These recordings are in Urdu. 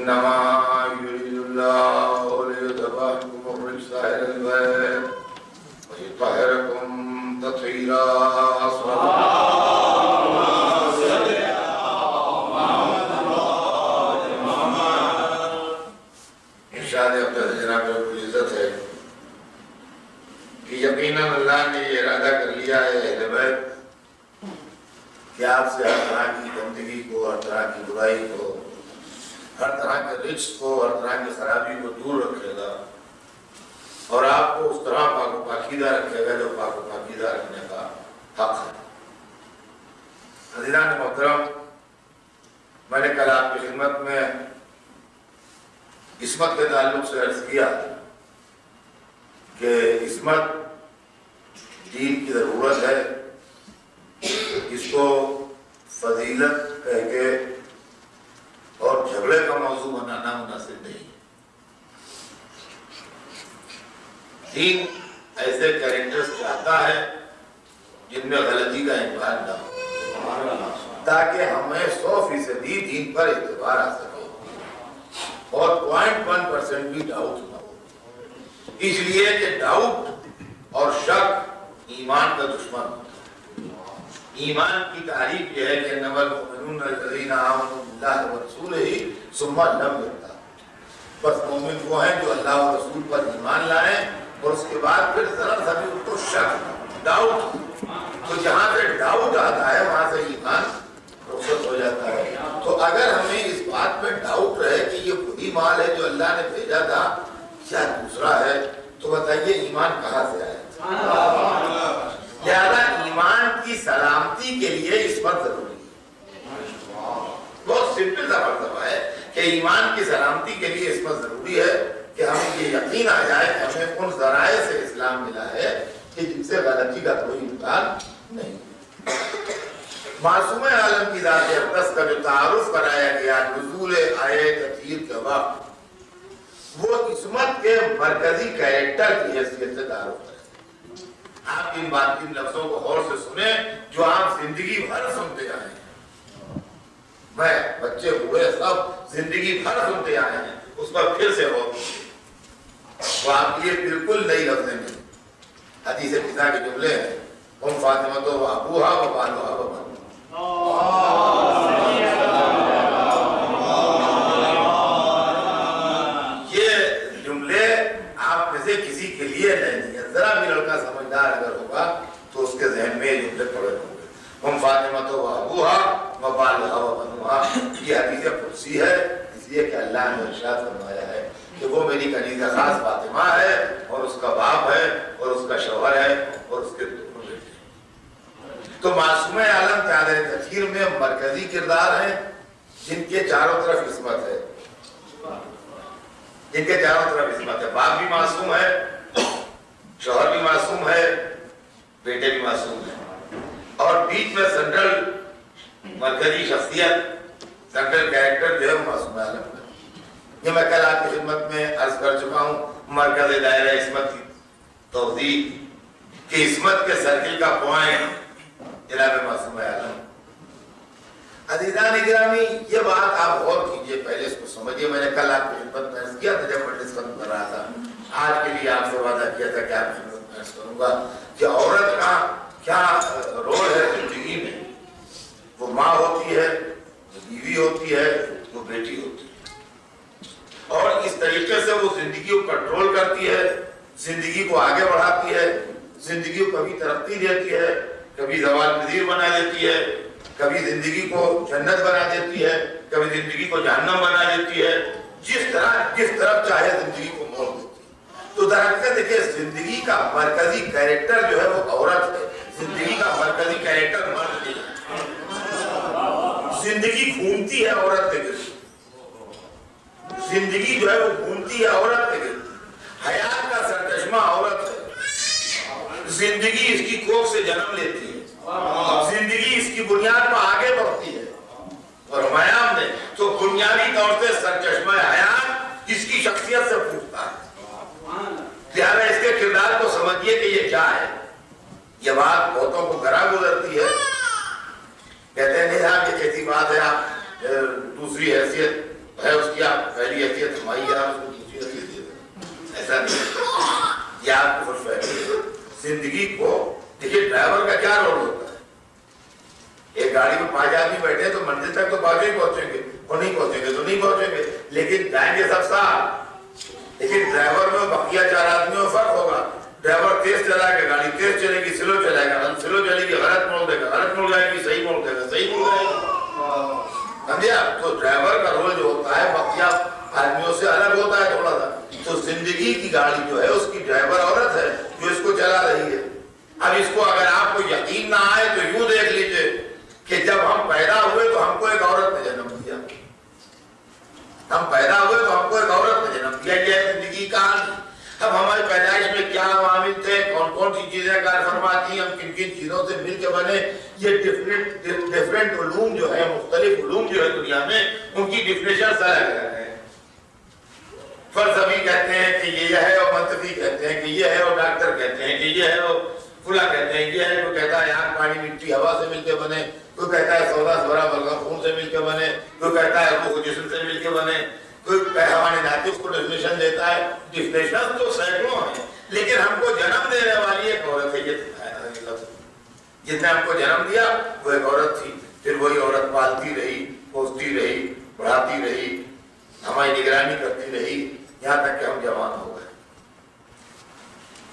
انما يريد الله ليذهب عنكم الرجس اهل البيت ويطهركم تطهيرا. ارشاد اقدس جناب رب العزت ہے کہ یقیناً اللہ نے یہ ارادہ کر لیا ہے اہل بیت کہ آپ سے ہر طرح کی گندگی کو، ہر طرح کی برائی کو، ہر طرح کے رجس کو، ہر طرح کی خرابی کو دور رکھے گا اور آپ کو اس طرح پاک و پاکیزہ رکھے گا جو پاک و پاکیزہ رکھنے کا حق ہے. حضرات محترم، میں نے کل آپ کی خدمت میں عصمت کے تعلق سے عرض کیا کہ عصمت دین کی ضرورت ہے، اس کو فضیلت کہہ کے اور جھگڑے کا موضوع بنانا مناسب نہیں. دین ایسے کیریکٹرز چاہتا ہے جن میں غلطی کا امکان نہ ہو تاکہ ہمیں 100% دین پر اعتبار حاصل ہو اور 0.1% بھی ڈاؤٹ نہ ہو. اس لیے کہ ڈاؤٹ اور شک ایمان کا دشمن ہوتا ہے. ایمان کی تعریف یہ ہے کہ انما المؤمنون الذین آمنوا باللہ ورسولہ ثم لم یرتابوا. بس مومن وہ ہیں جو اللہ و رسول پر ایمان لائیں اور اس کے بعد پھر ذرا سا بھی ان کو شک، ڈاؤٹ. تو جہاں سے ڈاؤٹ آتا ہے وہاں سے ایمان رخصت ہو جاتا ہے. تو اگر ہمیں اس بات میں ڈاؤٹ رہے کہ یہ وہی مال ہے جو اللہ نے بھیجا تھا یا دوسرا ہے، تو بتائیے ایمان کہاں سے آئے؟ لہذا ایمان کی سلامتی کے لیے عصمت ضروری ہے. بہت سمپل سا مرتبہ ہے کہ ایمان کی سلامتی کے لیے عصمت ضروری ہے کہ ہمیں یہ یقین آ جائے کہ ہمیں ان ذرائع سے اسلام ملا ہے کہ جن سے غلطی کا کوئی امکان نہیں. معصوم عالم کی ذات اقدس کا جو تعارف کرایا گیا نزول آیت تطہیر کے وقت، وہ عصمت کے مرکزی کیریکٹر کی حیثیت سے تعارف کرے. آپ ان بات ان لفظوں کو غور سے سنیں جو آپ زندگی بھر سنتے آئے ہیں. میں بچے ہوئے سب زندگی بھر سنتے آئے ہیں، اس پر پھر سے غور وہ آپ کے لیے بالکل نئی لفظیں نہیں. حدیث پتا کے جملے ہیں ہم فاطمہ تو ابوہا و بالوہا و بنوہا. یہ جملے آپ میں سے کسی کے لیے نہیں ہے. ذرا بھی لڑکا سمجھدار اگر ہوگا تو اس کے ذہن میں یہ جملے پڑے ہوں گے. ہم فاطمہ تو ابوہا و بالوہا و بنوہا. یہ حدیث قدسی ہے اس لیے کہ اللہ نے ارشاد فرمایا ہے کہ وہ میری کنیزہ خاص فاطمہ ہے اور اس کا باپ ہے اور اس کا شوہر ہے اور اس کے دونوں بیٹے. تو معصوم عالم چادر تطہیر میں مرکزی کردار ہیں جن کے چاروں طرف عصمت ہے، جن کے چاروں طرف عصمت ہے. باپ بھی معصوم ہے، شوہر بھی معصوم ہے، بیٹے بھی معصوم ہیں، اور بیچ میں سینٹرل مرکزی شخصیت، سینٹرل کیریکٹر جو ہے وہ معصوم عالم ہے. یہ میں کل آپ کی خدمت میں عرض کر چکا ہوں مرکز دائرہ عصمت کی توضیح کہ عصمت کے سرکل کا پوائنٹ جناب معصوم عالم. عزیزان گرامی، یہ بات آپ غور کیجئے، پہلے اس کو سمجھیے. میں نے کل آپ کی خدمت میں عرض کیا تھا جب میں ڈسکس کر رہا تھا، آج کے لیے آپ سے وعدہ کیا تھا کہ آپ کی خدمت میں عرض کروں گا کہ عورت کا کیا رول ہے زندگی میں. وہ ماں ہوتی ہے، وہ بیوی ہوتی ہے، وہ بیٹی ہوتی ہے، اور اس طریقے سے وہ زندگی کو کنٹرول کرتی ہے، زندگی کو آگے بڑھاتی ہے، زندگی کو کبھی ترقی دیتی ہے، کبھی زوال پذیر بنا دیتی ہے، کبھی زندگی کو جنت بنا دیتی ہے، کبھی زندگی کو جہنم بنا دیتی ہے. جس طرف چاہے زندگی کو موڑ دیتی ہے. تو درحقیقت دیکھیے زندگی کا مرکزی کیریکٹر جو ہے وہ عورت ہے، زندگی کا مرکزی کیریکٹر مرد ہے. زندگی گھومتی ہے عورت کے گرد، زندگی جو ہے وہ گھومتی ہے عورت کے گرد. حیات کا سرچشمہ عورت ہے. زندگی اس کی کوکھ سے جنم لیتی ہے، زندگی اس کی بنیاد پر آگے بڑھتی ہے. اور ہمایام نے تو بنیادی طور سے سرچشمہ حیات اس کی شخصیت سے پوچھتا ہے. لہذا اس کے کردار کو سمجھیے کہ یہ کیا ہے. یہ بات بہتوں کو گرا گزرتی ہے، کہتے ہیں نہیں صاحب یہ کیسی بات ہے، آپ دوسری حیثیت ہے اس کی آپ پہلی حیثیت ہماری آپ اس کو دوسری حیثیت دے دیں، ایسا نہیں. یہ آپ کو خوش فہمی زندگی کو دیکھیے. ڈرائیور کا کیا رول ہوتا ہے؟ ایک گاڑی میں 5 آدمی بیٹھے تو منزل تک تو باقی پہنچیں گے، اور نہیں پہنچیں گے تو نہیں پہنچیں گے، لیکن جائیں گے سب ساتھ. لیکن ڈرائیور میں بقیہ 4 آدمیوں میں فرق ہوگا. ڈرائیور تیز چلائے گا، گاڑی تیز چلے گی، سلو چلائے گا، سلو چلے گی، غلط موڑ دے گا، غلط موڑ جائے گی، صحیح موڑ دے گا، صحیح موڑ جائے گا. سمجھے آپ؟ تو ڈرائیور کا رول جو ہوتا ہے بقیہ آدمیوں سے الگ ہوتا ہے تھوڑا سا. تو زندگی کی گاڑی جو ہے اس کی ڈرائیور عورت ہے جو اس کو چلا رہی ہے. اب اس کو اگر آپ کو یقین نہ آئے تو یوں دیکھ لیجئے کہ جب ہم پیدا ہوئے تو ہم کو ایک عورت نے جنم دیا. ہم پیدا ہوئے تو ہم کو ایک عورت نے جنم دیا. یہ ہے زندگی کی کہانی. اب ہماری پیدائش میں کیا عوامل تھے، کون کون سی چیزیں کار فرما تھی، ہم کن کن چیزوں سے مل کے بنے، یہ ڈفرینٹ علوم جو ہے، مختلف علوم جو ہے دنیا میں، ان کی ڈیفینیشن الگ ہے. فلسفی کہتے ہیں کہ یہ ہے، اور منطقی کہتے ہیں کہ یہ ہے، اور ڈاکٹر کہتے ہیں کہ یہ ہے، اور فلاں کہتے ہیں یہ ہے. کوئی کہتا ہے آگ پانی مٹی ہوا سے مل کے بنے، کوئی کہتا ہے سودا سورا بلغم خون سے مل کے بنے، کوئی کہتا ہے روح جسم سے مل کے بنے، کوئی ہمارے ناطق کو ڈیفینیشن دیتا ہے. ڈیفینیشن تو سینکڑوں ہیں، لیکن ہم کو جنم دینے والی ایک عورت ہے. جس نے ہم کو جنم دیا وہ ایک عورت تھی. پھر وہی عورت پالتی رہی، پوستی رہی، پڑھاتی رہی، ہماری نگرانی کرتی رہی، یہاں تک کہ ہم جوان ہو گئے.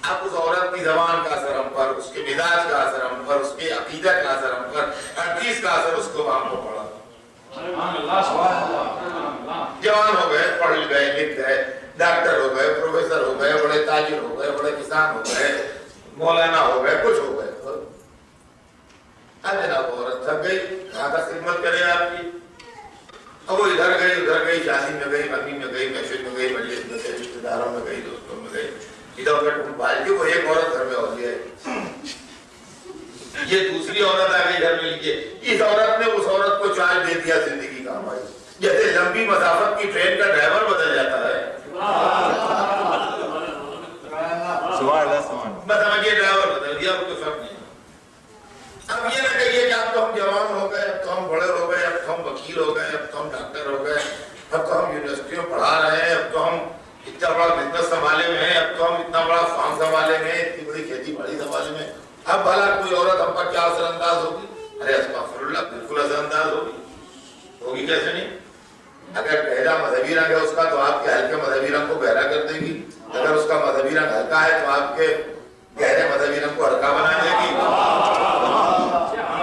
اب اس عورت کی زبان کا اثر ہم پر، اس کے مزاج کا اثر ہم پر، اس کے عقیدہ کا اثر ہم پر، ہر چیز کا اثر اس کو ہم کو پڑا. جوان ہو گئے، پڑھ گئے، لکھ گئے، ڈاکٹر ہو گئے، پروفیسر ہو گئے، بڑے تاجر ہو گئے، بڑے کسان ہو گئے، مولانا ہو گئے، کچھ ہو گئے. اب جناب عورت تھک گئی، کہاں تک خدمت کرے آپ کی. اب وہ ادھر گئی، شادی میں گئی، منگنی میں گئی، محفل میں گئی، مجلس میں گئی، رشتے داروں میں گئی، دوستوں میں گئی. ادھر ادھر موبائل کی وہ ایک عورت گھر میں ہوتی ہے. یہ دوسری عورت آ گئی گھر میں لیجیے. اس عورت نے اس عورت کو چارج دے دیا زندگی کا ہماری. جیسے لمبی مسافت کی ٹرین کا ڈرائیور بدل جاتا ہے، بس سمجھیے ڈرائیور بدل گیا، کوئی فرق نہیں. اب یہ نہ کہیے کہ اب تو ہم جوان ہو گئے، اب تو ہم بڑے ہو گئے، اب تو ہم وکیل ہو گئے، اب تو ہم ڈاکٹر ہو گئے، اب تو ہم یونیورسٹیوں پڑھا رہے ہیں، اب تو ہم اتنا بڑا بزنس سنبھالے ہوئے ہیں، اب تو ہم اتنا بڑا فارم سنبھالے ہوئے ہیں، اتنی بڑی کھیتی باڑی سنبھالے ہوئے ہیں. اب بھلا کوئی عورت ہم پر کیا اثر انداز ہوگی؟ ارے استغفر اللہ، بالکل اثر انداز ہوگی کیسے نہیں. اگر گہرا مذہبی رنگ ہے اس کا تو آپ کے ہلکے مذہبی رنگ کو گہرا کر دے گی. اگر اس کا مذہبی رنگ ہلکا ہے تو آپ کے گہرے مذہبی رنگ کو ہلکا بنا دے گی.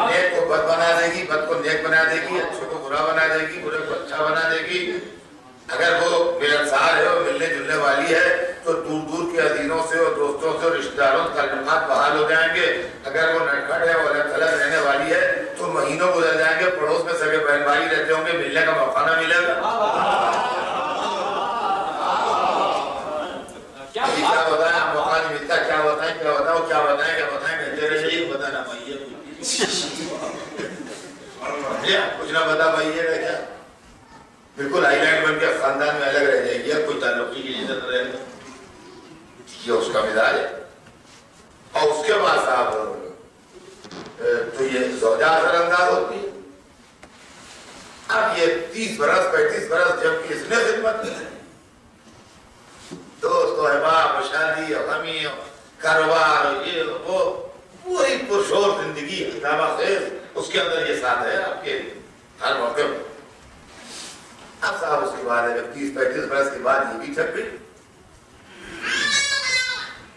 نیک کو بد بنا دے گی، بد کو نیک بنا دے گی، اچھے کو برا بنا دے گی، برے کو اچھا بنا دے گی. اگر وہ ملنسار ہے اور ملنے جلنے والی ہے تو دور دور کے عزیزوں سے اور دوستوں سے اور رشتہ داروں سے تعلقات بحال ہو جائیں گے. اگر وہ نٹکھٹ ہے اور الگ تھلگ رہنے والی ہے تو مہینوں گزر جائیں گے، پڑوس میں سگے بہن بھائی رہتے ہوں گے، ملنے کا موقع نہ ملے گا. کیا بتائیں، موقع نہیں ملتا. کیا بتائیں کیا بتائیں، وہ کیا بتائیں کیا بتائیں، کہتے رہے یہی بتانا بھائی کچھ نہ بتا بھائی ہے کیا. بالکل آئی لینڈ بن کے خاندان میں الگ رہ جائے گی، کوئی تعلقی کی عزت رہے گا. یہ اس کا مزاج ہے. اور اس کے بعد صاحب تو یہ زوجہ اثر انداز ہوتی ہے. اب یہ 30 برس 35 برس جب کہ اس نے خدمت کی، دوست و احباب، شادی اور غمی اور کاروبار اور یہ وہ پوری پرشور زندگی کتابہ خیز اس کے اندر یہ ساتھ ہے آپ کے ہر موقع میں. اب صاحب اس کے بعد 30-35 برس کے بعد یہ بھی تھک گئی.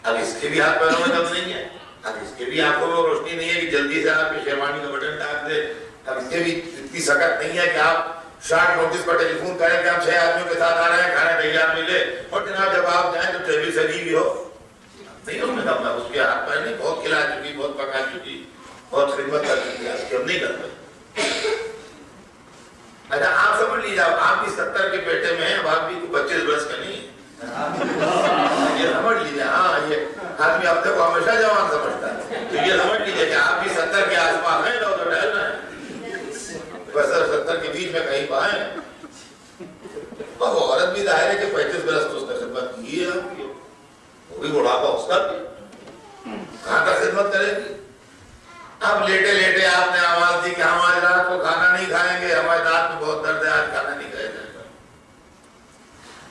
اب اس کے بھی ہاتھ پیروں میں دم نہیں ہے، اب اس کے بھی آنکھوں میں روشنی نہیں ہے کہ جلدی سے آپ کی شیروانی کا بٹن ڈال دے. اب اس کے بھی اتنی سکت نہیں ہے کہ آپ شارٹ نوٹس پر ٹیلی فون کریں کہ ہم 6 آدمیوں کے ساتھ آ رہے ہیں، کھانا تیار ملے اور جناب جب آپ جائیں تو ٹیبل سجی بھی ہو. نہیں اس میں دم ہے. اس کے ہاتھ پیر نہیں، بہت کھلا چکی، بہت پکا چکی، بہت خدمت کر چکی ہے، اس کے ہم نہیں کرتے. اچھا آپ سمجھ لیجیے، آپ بھی 70 کے بیٹے میں ہیں، آپ بھی 25 برس کا نہیں ہے. یہ سمجھ لیجیے. ہاں یہ آدمی اپنے کو ہمیشہ جوان سمجھتا ہے، تو یہ سمجھ لیجیے کہ آپ بھی 70 کے آس پاس ہیں، تو ٹہل رہے ہیں، بس 70 کے بیچ میں کہیں پائیں. وہ عورت بھی ظاہر ہے کہ 35 برس تو اس نے خدمت کی ہے، وہ بھی بڑھاپا اس کا بھی کہاں تک خدمت کرے گی. اب لیٹے لیٹے آپ نے آواز دی کہ ہم آج رات کو کھانا نہیں کھائیں گے، ہمارے دانت میں بہت درد ہے، آج کھانا نہیں کھایا جائے گا.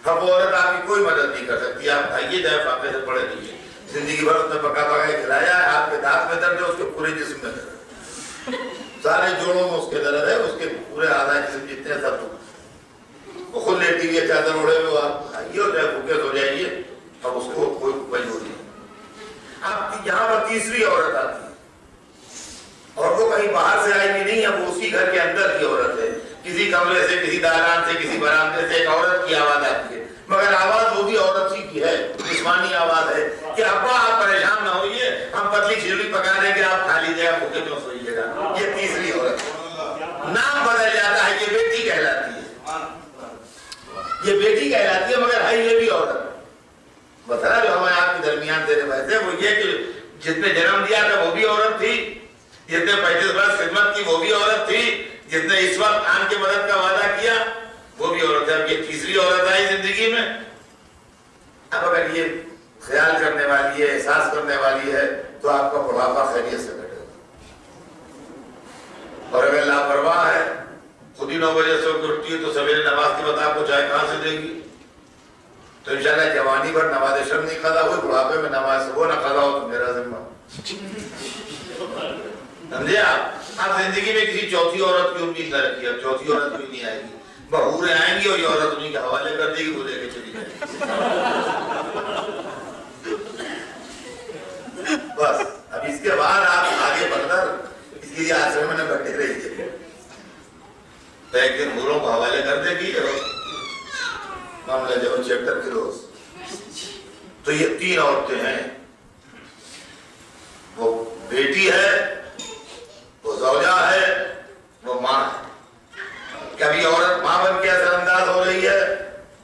اب وہ عورت آپ کی کوئی مدد نہیں کر سکتی. آپ کھائیے جائے فاقے سے پڑے دیجیے. زندگی بھر اس نے پکا پکا کھلایا ہے. آپ کے دانت میں درد ہے, اس کے پورے جسم میں درد ہے, سارے جوڑوں میں اس کے درد ہے, اس کے پورے آدھا جسم جتنے سب وہ خود لیٹی ہوئی ہے چادر اوڑے ہوئے. آپ کھائیے اور جائے بھوکے سو جائیے. اب اس کو کوئی مجبور نہیں. آپ یہاں پر تیسری عورت آتی ہے اور وہ کہیں باہر سے آئی بھی نہیں ہے, وہ اسی گھر کے اندر کی عورت ہے. کسی کمرے سے, کسی دالان سے, کسی برآمدے سے ایک عورت کی آواز آتی ہے, مگر آواز وہ بھی عورت ہی کی ہے, جسمانی آواز ہے کہ ابا آپ پریشان نہ ہوئیے, ہم پتلی کھچڑی پکا دیں گے, آپ کھا لیجیے, آپ بھوکے کیوں سوئیے گا. یہ تیسری عورت ہے. نام بدل جاتا ہے, یہ بیٹی کہلاتی ہے, یہ بیٹی کہلاتی ہے, مگر ہے یہ بھی عورت. بتا جو ہمیں آپ کے درمیان دینے والے تھے وہ یہ کہ جس نے جنم دیا تھا وہ بھی عورت تھی, جس نے 35 برس خدمت کی وہ بھی عورت تھی, جس نے اس وقت آن کے مدد کا وعدہ کیا وہ بھی عورت ہے. اب یہ تیسری عورت آئی زندگی میں. اب اگر یہ خیال کرنے والی ہے, احساس کرنے والی ہے, تو آپ کا بڑھاپا خیریت سے کٹے گا. اور اگر لاپرواہ ہے, خود ہی 9 بجے سے اٹھتی ہے تو سویرے نماز کے بعد آپ کو چائے کہاں سے دے گی, تو انشاءاللہ جوانی پر نماز شرم نہیں قضا ہوئی, بڑھاپے میں نماز وہ نہ قضا ہو تو میرا ذمہ. سمجھے آپ زندگی میں کسی چوتھی عورت کی امید نہ رکھیے. اب چوتھی عورت بھی نہیں آئے گی, بہوریں آئیں گی اور یہ عورت انہیں کے حوالے کر دے گی, وہ لے کے چلی جائے گی. بس اب اس کے بعد آپ آگے بڑھ کر اس کی آشرم میں بیٹھے رہیے. تو ایک دن بوروں کو حوالے کر دے گی اور معاملہ جب چیپٹر کے روز. تو یہ 3 عورتیں ہیں, وہ بیٹی ہے, وہ زوجہ ہے, وہ ماں ہے. کبھی عورت ماں بن کے اثر انداز ہو رہی ہے,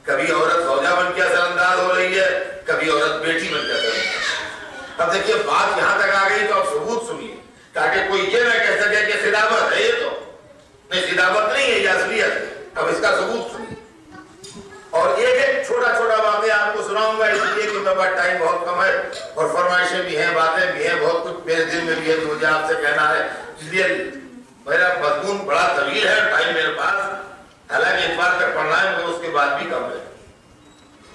کبھی عورت زوجہ بن کے اثر انداز ہو رہی ہے, کبھی عورت بیٹی بن کے اثر انداز. اب دیکھیے بات یہاں تک آ گئی تو اب ثبوت سنیے تاکہ کوئی یہ نہ کہہ سکے کہ خداوت ہے. یہ تو نہیں, خداوت نہیں ہے, یہ اصلیت ہے. اب اس کا ثبوت سنیے. اور ایک چھوٹا چھوٹا واقعہ آپ کو سناؤں گا, اس لیے کہ میرے پاس ٹائم بہت کم ہے اور فرمائشیں بھی ہیں, باتیں بھی ہیں, بہت کچھ میرے دل میں بھی ہے جو مجھے آپ سے کہنا ہے. اس لیے میرا مضمون بڑا طویل ہے, ٹائم میرے پاس حالانکہ اتوار تک پڑھنا ہے مگر اس کے بعد بھی کم ہے.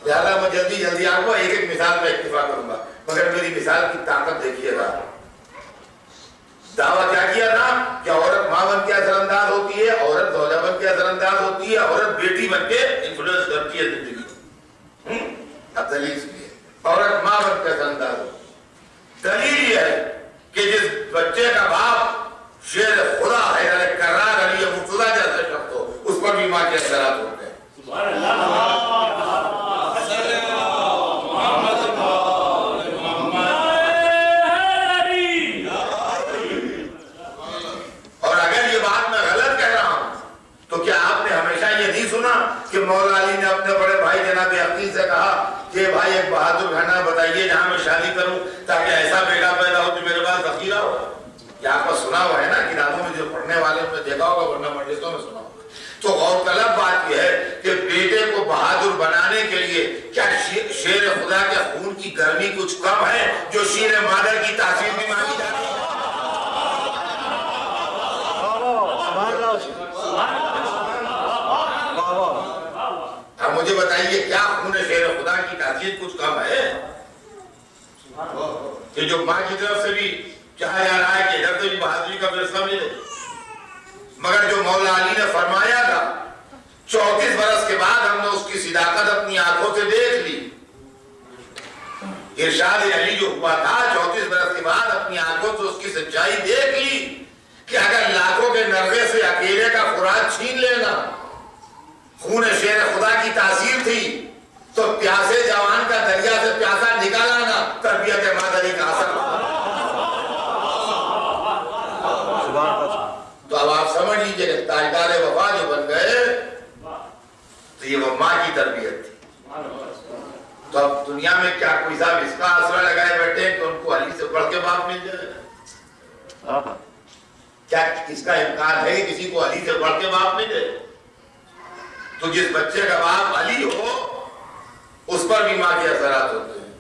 لہٰذا میں جلدی آپ کو ایک مثال میں اکتفا کروں گا, مگر میری مثال کی طاقت دیکھیے گا. دعویٰ کیا کیا تھا کہ عورت ماں بن کے اثر انداز ہوتی ہے, عورت زوجہ بن کے اثر انداز ہوتی ہے, عورت بیٹی بن کے انفلوئنس کرتی ہے زندگی. اب دلیل سنیے, عورت ماں بن کے اثر انداز ہوتی ہے. دلیل یہ ہے کہ جس بچے کا باپ شیر خدا ہے, کرار علی مرتضیٰ جیسا شخص ہو, اس پر بھی ماں کے اثرات ہوتے ہیں. سبحان اللہ. کہ مولا علی نے اپنے بڑے بھائی جناب عقیل سے کہا کہ بھائی ایک بہادر گھرانا بتائیے جہاں میں شادی کروں تاکہ ایسا بیٹا پیدا ہو جو میرے پاس ذخیرہ ہو. یہ آپ کو سنا ہوا ہے نا, کتابوں میں جو پڑھنے والے نے دیکھا ہوگا, ورنہ مجلسوں میں سنا ہوگا. تو غور طلب بات یہ ہے کہ بیٹے کو بہادر بنانے کے لیے کیا شیر خدا کے خون کی گرمی کچھ کم ہے جو شیر مادر کی تاثیر بھی مانگی جاتی ہے. مجھے بتائیے کیا خون شیر خدا کی تاثیر کچھ کم ہے کہ جو ماں کی طرف سے بھی چاہا جا رہا ہے کہ ادھر سے بھی بہادری کا ورثہ ملے. مگر جو مولا علی نے فرمایا تھا 34 برس کے بعد ہم نے اس کی صداقت اپنی آنکھوں سے دیکھ لی. ارشاد علی جو ہوا تھا 34 برس کے بعد اپنی آنکھوں سے اس کی سچائی دیکھ لی کہ اگر لاکھوں کے نرغے سے اکیلے کا خوراک چھین لینا خون شیر خدا کی تاثیر تھی تو پیاسے جوان کا دریا سے پیاسا نکالانا تربیت مادری کا اثر. تو اب آپ سمجھ لیجئے کہ تاجدار وفا جو بن گئے تو یہ وہ ماں کی تربیت تھی. تو اب دنیا میں کیا کوئی صاحب اس کا آسرا لگائے بیٹھے کہ ان کو علی سے بڑھ کے باپ مل جائے؟ کیا اس کا امکان ہے کہ کسی کو علی سے بڑھ کے باپ مل جائے؟ تو جس بچے کا باپ علی ہو اس پر بھی ماں کے اثرات ہوتے ہیں.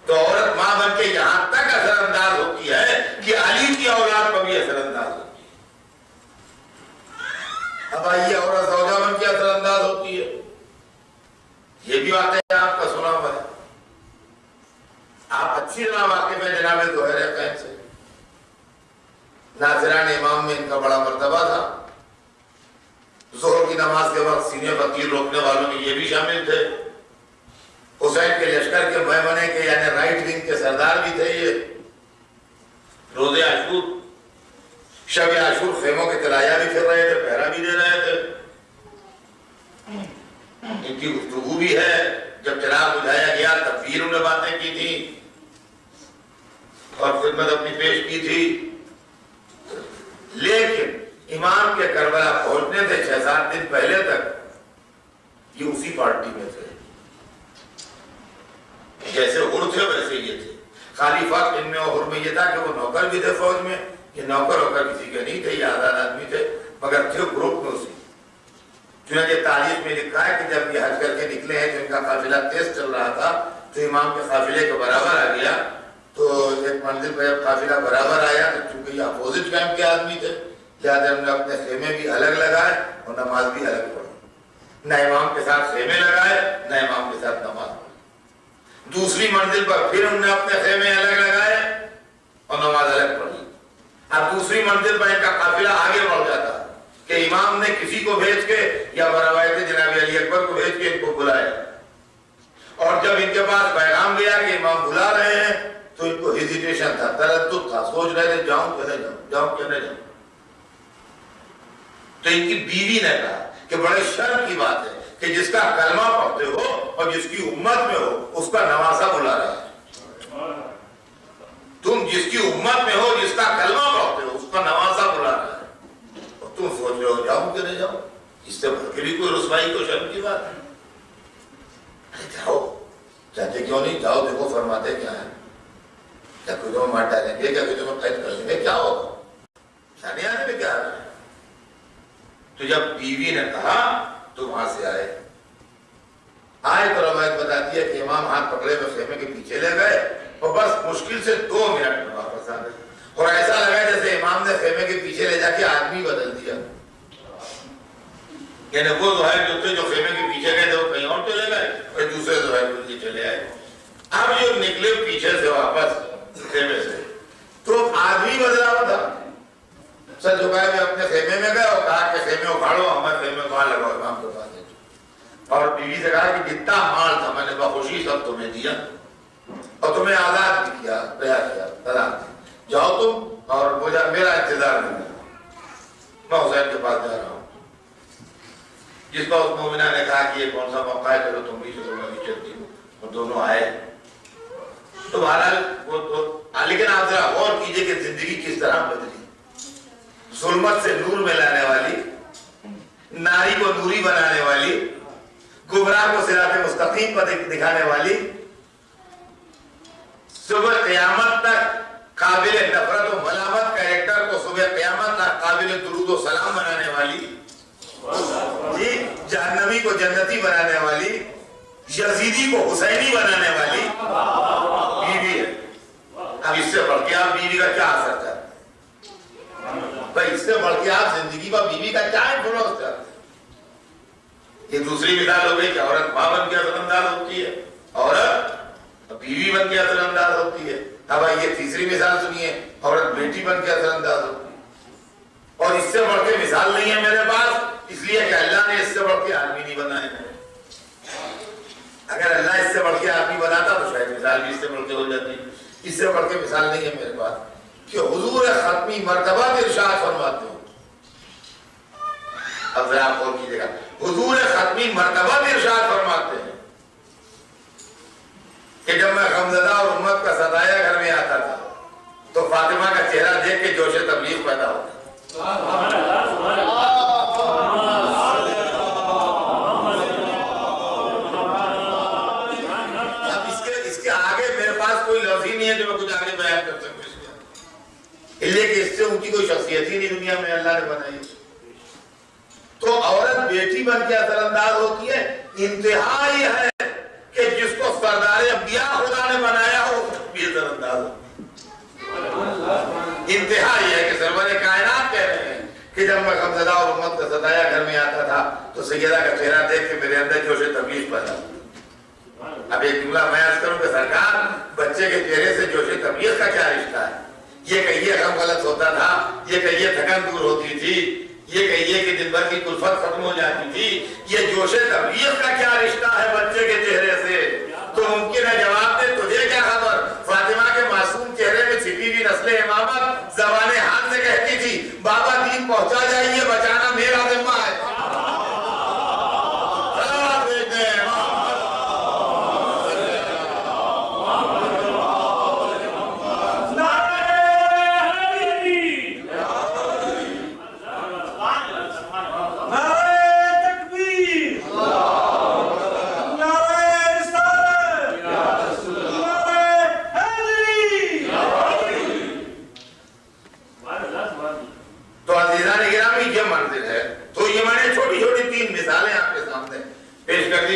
تو عورت ماں بن کے یہاں تک اثر انداز ہوتی ہے کہ علی کی اولاد پر بھی اثر انداز ہوتی ہے. اب آئیے عورت زوجہ بن کے اثر انداز ہوتی ہے. یہ بھی واقعہ آپ کا سنا ہوا ہے. آپ اچھی طرح واقف ہیں جناب زہیر قین سے. ناظران امام میں ان کا بڑا مرتبہ تھا. ظہر کی نماز کے وقت سینے وکیل روکنے والوں میں یہ بھی شامل تھے. حسین کے لشکر کے میمنے کے یعنی رائٹ ونگ کے سردار بھی تھے. یہ روزے عاشور شب عاشور خیموں کے طلایہ بھی پھر رہے تھے, پہرا بھی دے رہے تھے. ان کی گفتگو بھی ہے. جب چراغ بجھایا گیا تب بھی انہوں نے باتیں کی تھی اور خدمت اپنی پیش کی تھی. لیکن امام کے کربلا پہنچنے سے 6-7 دن پہلے تک یہ اسی پارٹی میں تھے. جیسے حر تھے ویسے یہ تھے. خالی فرق ان میں اور حر میں یہ تھا کہ وہ نوکر بھی تھے فوج میں. یہ نوکر ہوکر کسی کے نہیں تھے, یہ آزاد آدمی تھے, مگر تھے گروپ میں اسی. چنانچہ تاریخ میں لکھا ہے کہ جب یہ حج کر کے نکلے ہیں تو ان کا قافلہ تیز چل رہا تھا تو امام کے قافلے کے برابر آ گیا. تو ایک منزل پہ جب قافلہ برابر آیا تو چونکہ یہ اپوزٹ کیمپ کے آدمی تھے لہٰذا ہم نے اپنے خیمے بھی الگ لگائے اور نماز بھی الگ پڑھی. نہ امام کے ساتھ خیمے لگائے نہ امام کے ساتھ نماز پڑھی. دوسری منزل پر پھر ہم نے اپنے خیمے الگ لگائے اور نماز الگ پڑھی. اب دوسری منزل پر ان کا قافلہ آگے بڑھ جاتا کہ امام نے کسی کو بھیج کے یا بروایت جناب علی اکبر کو بھیج کے ان کو بلایا. اور جب ان کے پاس پیغام گیا کہ امام بلا رہے ہیں تو ان کو ہیزیٹیشن تھا, تردد تھا, سوچ رہے تھے جاؤں کہ نہ جاؤں, جاؤں کہ نہ جاؤں. تو ان کی بیوی نے کہا کہ بڑے شرم کی بات ہے کہ جس کا کلمہ پڑھتے ہو اور جس کی امت میں ہو اس کا نواسہ بلا رہا ہے. تم جس کی امت میں ہو, جس کا کلمہ پڑھتے ہو, اس کا نواسہ بلا رہا ہے اور تم سوچ رہے ہو جاؤں کہ نہیں جاؤں. اس سے بڑھ کے بھی کوئی رسوائی کو شرم کی بات ہے. جاؤ, کہتے کیوں نہیں جاؤ, دیکھو فرماتے کیا ہے. کیا کوئی تمہیں مار ڈالیں گے, کیا کوئی تمہیں قید کر لیں گے, کیا ہوگا, جانے آنے میں کیا ہے. تو جب بیوی نے کہا تو وہاں سے آئے تو روایت بتاتی ہے کہ امام ہاتھ پکڑے ہوئے خیمے کے پیچھے لے گئے اور بس مشکل سے 2 منٹ میں واپس آ گئے. اور ایسا لگا جیسے امام نے خیمے کے پیچھے لے جا کے آدمی بدل دیا. یعنی وہ ظاہر جو تھے جو خیمے کے پیچھے گئے تھے وہ کہیں اور چلے گئے اور دوسرے ظاہر کے لیے چلے آئے. اب جو نکلے پیچھے سے واپس خیمے سے تو آدمی بدلا ہوا تھا. سر جھکائے ہوئے اپنے خیمے میں گئے اور کہا کہ خیمے اکھاڑو, ہمارے خیمے وہاں لگاؤ امام کے پاس. اور بیوی سے کہا کہ جتنا مال تھا میں نے بخوشی سب تمہیں دیا اور تمہیں آزاد بھی کیا, رہا کیا, طلاق دی. جاؤ تم اور مجھے میرا انتظار نہیں, میں حسین کے پاس جا رہا ہوں. جس پر اس مومنہ نے کہا کہ یہ کون سا موقع ہے, چلو تم بھی چلو میں بھی چلتی ہوں. اور دونوں آئے. تو بہرحال لیکن آپ ذرا غور کیجئے کہ زندگی کس طرح بدلی. ظلمت سے نور میں لانے والی, ناری کو نوری بنانے والی, گمراہ کو صراط مستقیم پر دکھانے والی, صبح قیامت تک قابل نفرت و ملامت کریکٹر کو صبح قیامت تک قابل درود و سلام بنانے والی, جی جہنمی کو جنتی بنانے والی, یزیدی کو حسینی بنانے والی بیوی ہے. اب اس سے بڑھ کے آپ بیوی کا کیا اثر کرتے ہیں بھائی, اس سے بڑھ کے آپ زندگی پر بیوی کا کیا انفلوئنس کرتے ہیں. یہ دوسری مثال ہو گئی کہ عورت ماں بن کے اثر انداز ہوتی ہے, عورت بیوی بن کے اثر انداز ہوتی ہے. اب یہ تیسری مثال سنیے, عورت بیٹی بن کے اثر انداز ہوتی ہے. اور اس سے بڑھ کے مثال نہیں ہے میرے پاس, اس لیے کہ اللہ نے اس سے بڑھ کے آدمی نہیں بنائے. اگر اللہ اس سے بڑھ کے آدمی بناتا تو شاید مثال بھی اس سے بڑھ کے ہو جاتی. اس سے بڑھ کے مثال نہیں ہے میرے پاس کہ حضور ختمی مرتبہ میں ارشاد فرماتے ہو. اب ذرا آپ غور کیجیے گا, حضور ختمی مرتبہ میں ارشاد فرماتے ہیں کہ جب میں غمزدہ اور امت کا ستایا گھر میں آتا تھا تو فاطمہ کا چہرہ دیکھ کے جوش تبلیغ پیدا ہوتا. اب اس کے آگے میرے پاس کوئی لفظ ہی نہیں ہے جو میں کچھ آگے بیان کر سکوں. اس لیے کہ اس سے اونچی کوئی شخصیت ہی نہیں دنیا میں اللہ نے بنائی. تو عورت بیٹی بن کے اثر انداز ہوتی ہے. انتہا یہ ہے کہ جس کو سردار انبیاء خدا نے بنایا ہو بھی اثر انداز ہوتی ہے. انتہا یہ ہے کہ سرور کائنات کہہ رہے ہیں کہ جب میں غمزدہ اور امت کا ستایا گھر میں آتا تھا تو سیدہ کا چہرہ دیکھ کے میرے اندر جوش تبلیغ پیدا ہوئی. اب ایک جملہ میں عرض کروں کہ سرکار بچے کے چہرے سے جوش طبیعت کا کیا رشتہ ہے؟ یہ کہیے غم غلط ہوتا تھا، یہ کہیے تھکن دور ہوتی تھی، یہ کہیے کہ دن بھر کی کلفت ختم ہو جاتی تھی، یہ جوش طبیعت کا کیا رشتہ ہے بچے کے چہرے سے؟ تو ممکن ہے جواب دے تجھے کیا خبر؟ فاطمہ کے معصوم چہرے میں چھپی ہوئی نسل امامت زبان حال سے کہتی تھی بابا دین پہنچا جائیے، بچانا میرا ذمہ ہے۔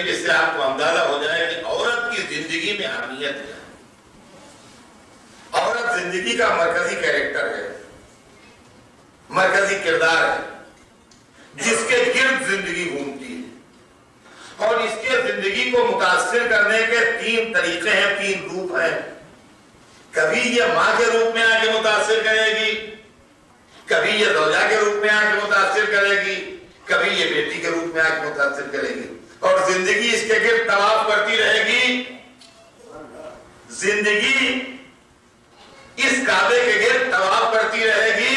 جس سے آپ کو اندازہ ہو جائے کہ عورت کی زندگی میں اہمیت ہے۔ عورت زندگی کا مرکزی کیریکٹر ہے، مرکزی کردار ہے، جس کے گرد زندگی گھومتی ہے، اور اس کے زندگی کو متاثر کرنے کے تین طریقے ہیں، تین روپ ہیں۔ کبھی یہ ماں کے روپ میں آ کے متاثر کرے گی، کبھی یہ زوجہ کے روپ میں آ کے متاثر کرے گی، کبھی یہ بیٹی کے روپ میں آ کے متاثر کرے گی، اور زندگی اس کے گرد طواف کرتی رہے گی۔ زندگی اس کعبے کے گرد طواف کرتی رہے گی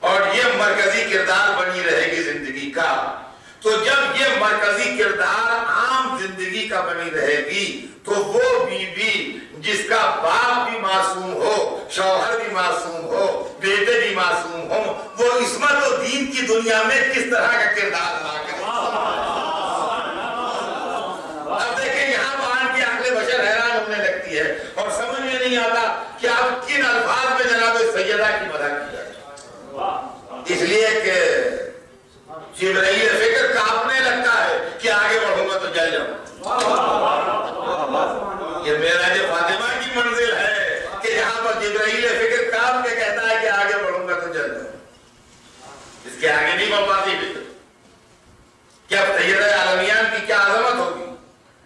اور یہ مرکزی کردار بنی رہے گی زندگی کا۔ تو جب یہ مرکزی کردار عام زندگی کا بنی رہے گی تو وہ بیوی جس کا باپ بھی معصوم ہو، شوہر بھی معصوم ہو، بیٹے بھی معصوم ہو، وہ عصمت و دین کی دنیا میں کس طرح کا کردار ادا کرے۔ اب دیکھیں یہاں وہاں کی عقل بشر حیران ہونے لگتی ہے اور سمجھ میں نہیں آتا کہ آپ کن الفاظ میں جناب سیدہ کی مدح کی جائے۔ اس لیے کہ جبرائیل فکر کانپنے لگتا ہے کہ آگے بڑھوں گا تو جل جاؤں۔ یہ معراج فاطمہ کی منزل ہے کہ یہاں پر جبرائیل فکر کانپ کے کہتا ہے کہ آگے بڑھوں گا تو جل جاؤں۔ اس کے آگے نہیں بڑھ پاتی فکر۔ کیا سیدہ عالمیان کی کیا عظمت ہوگی۔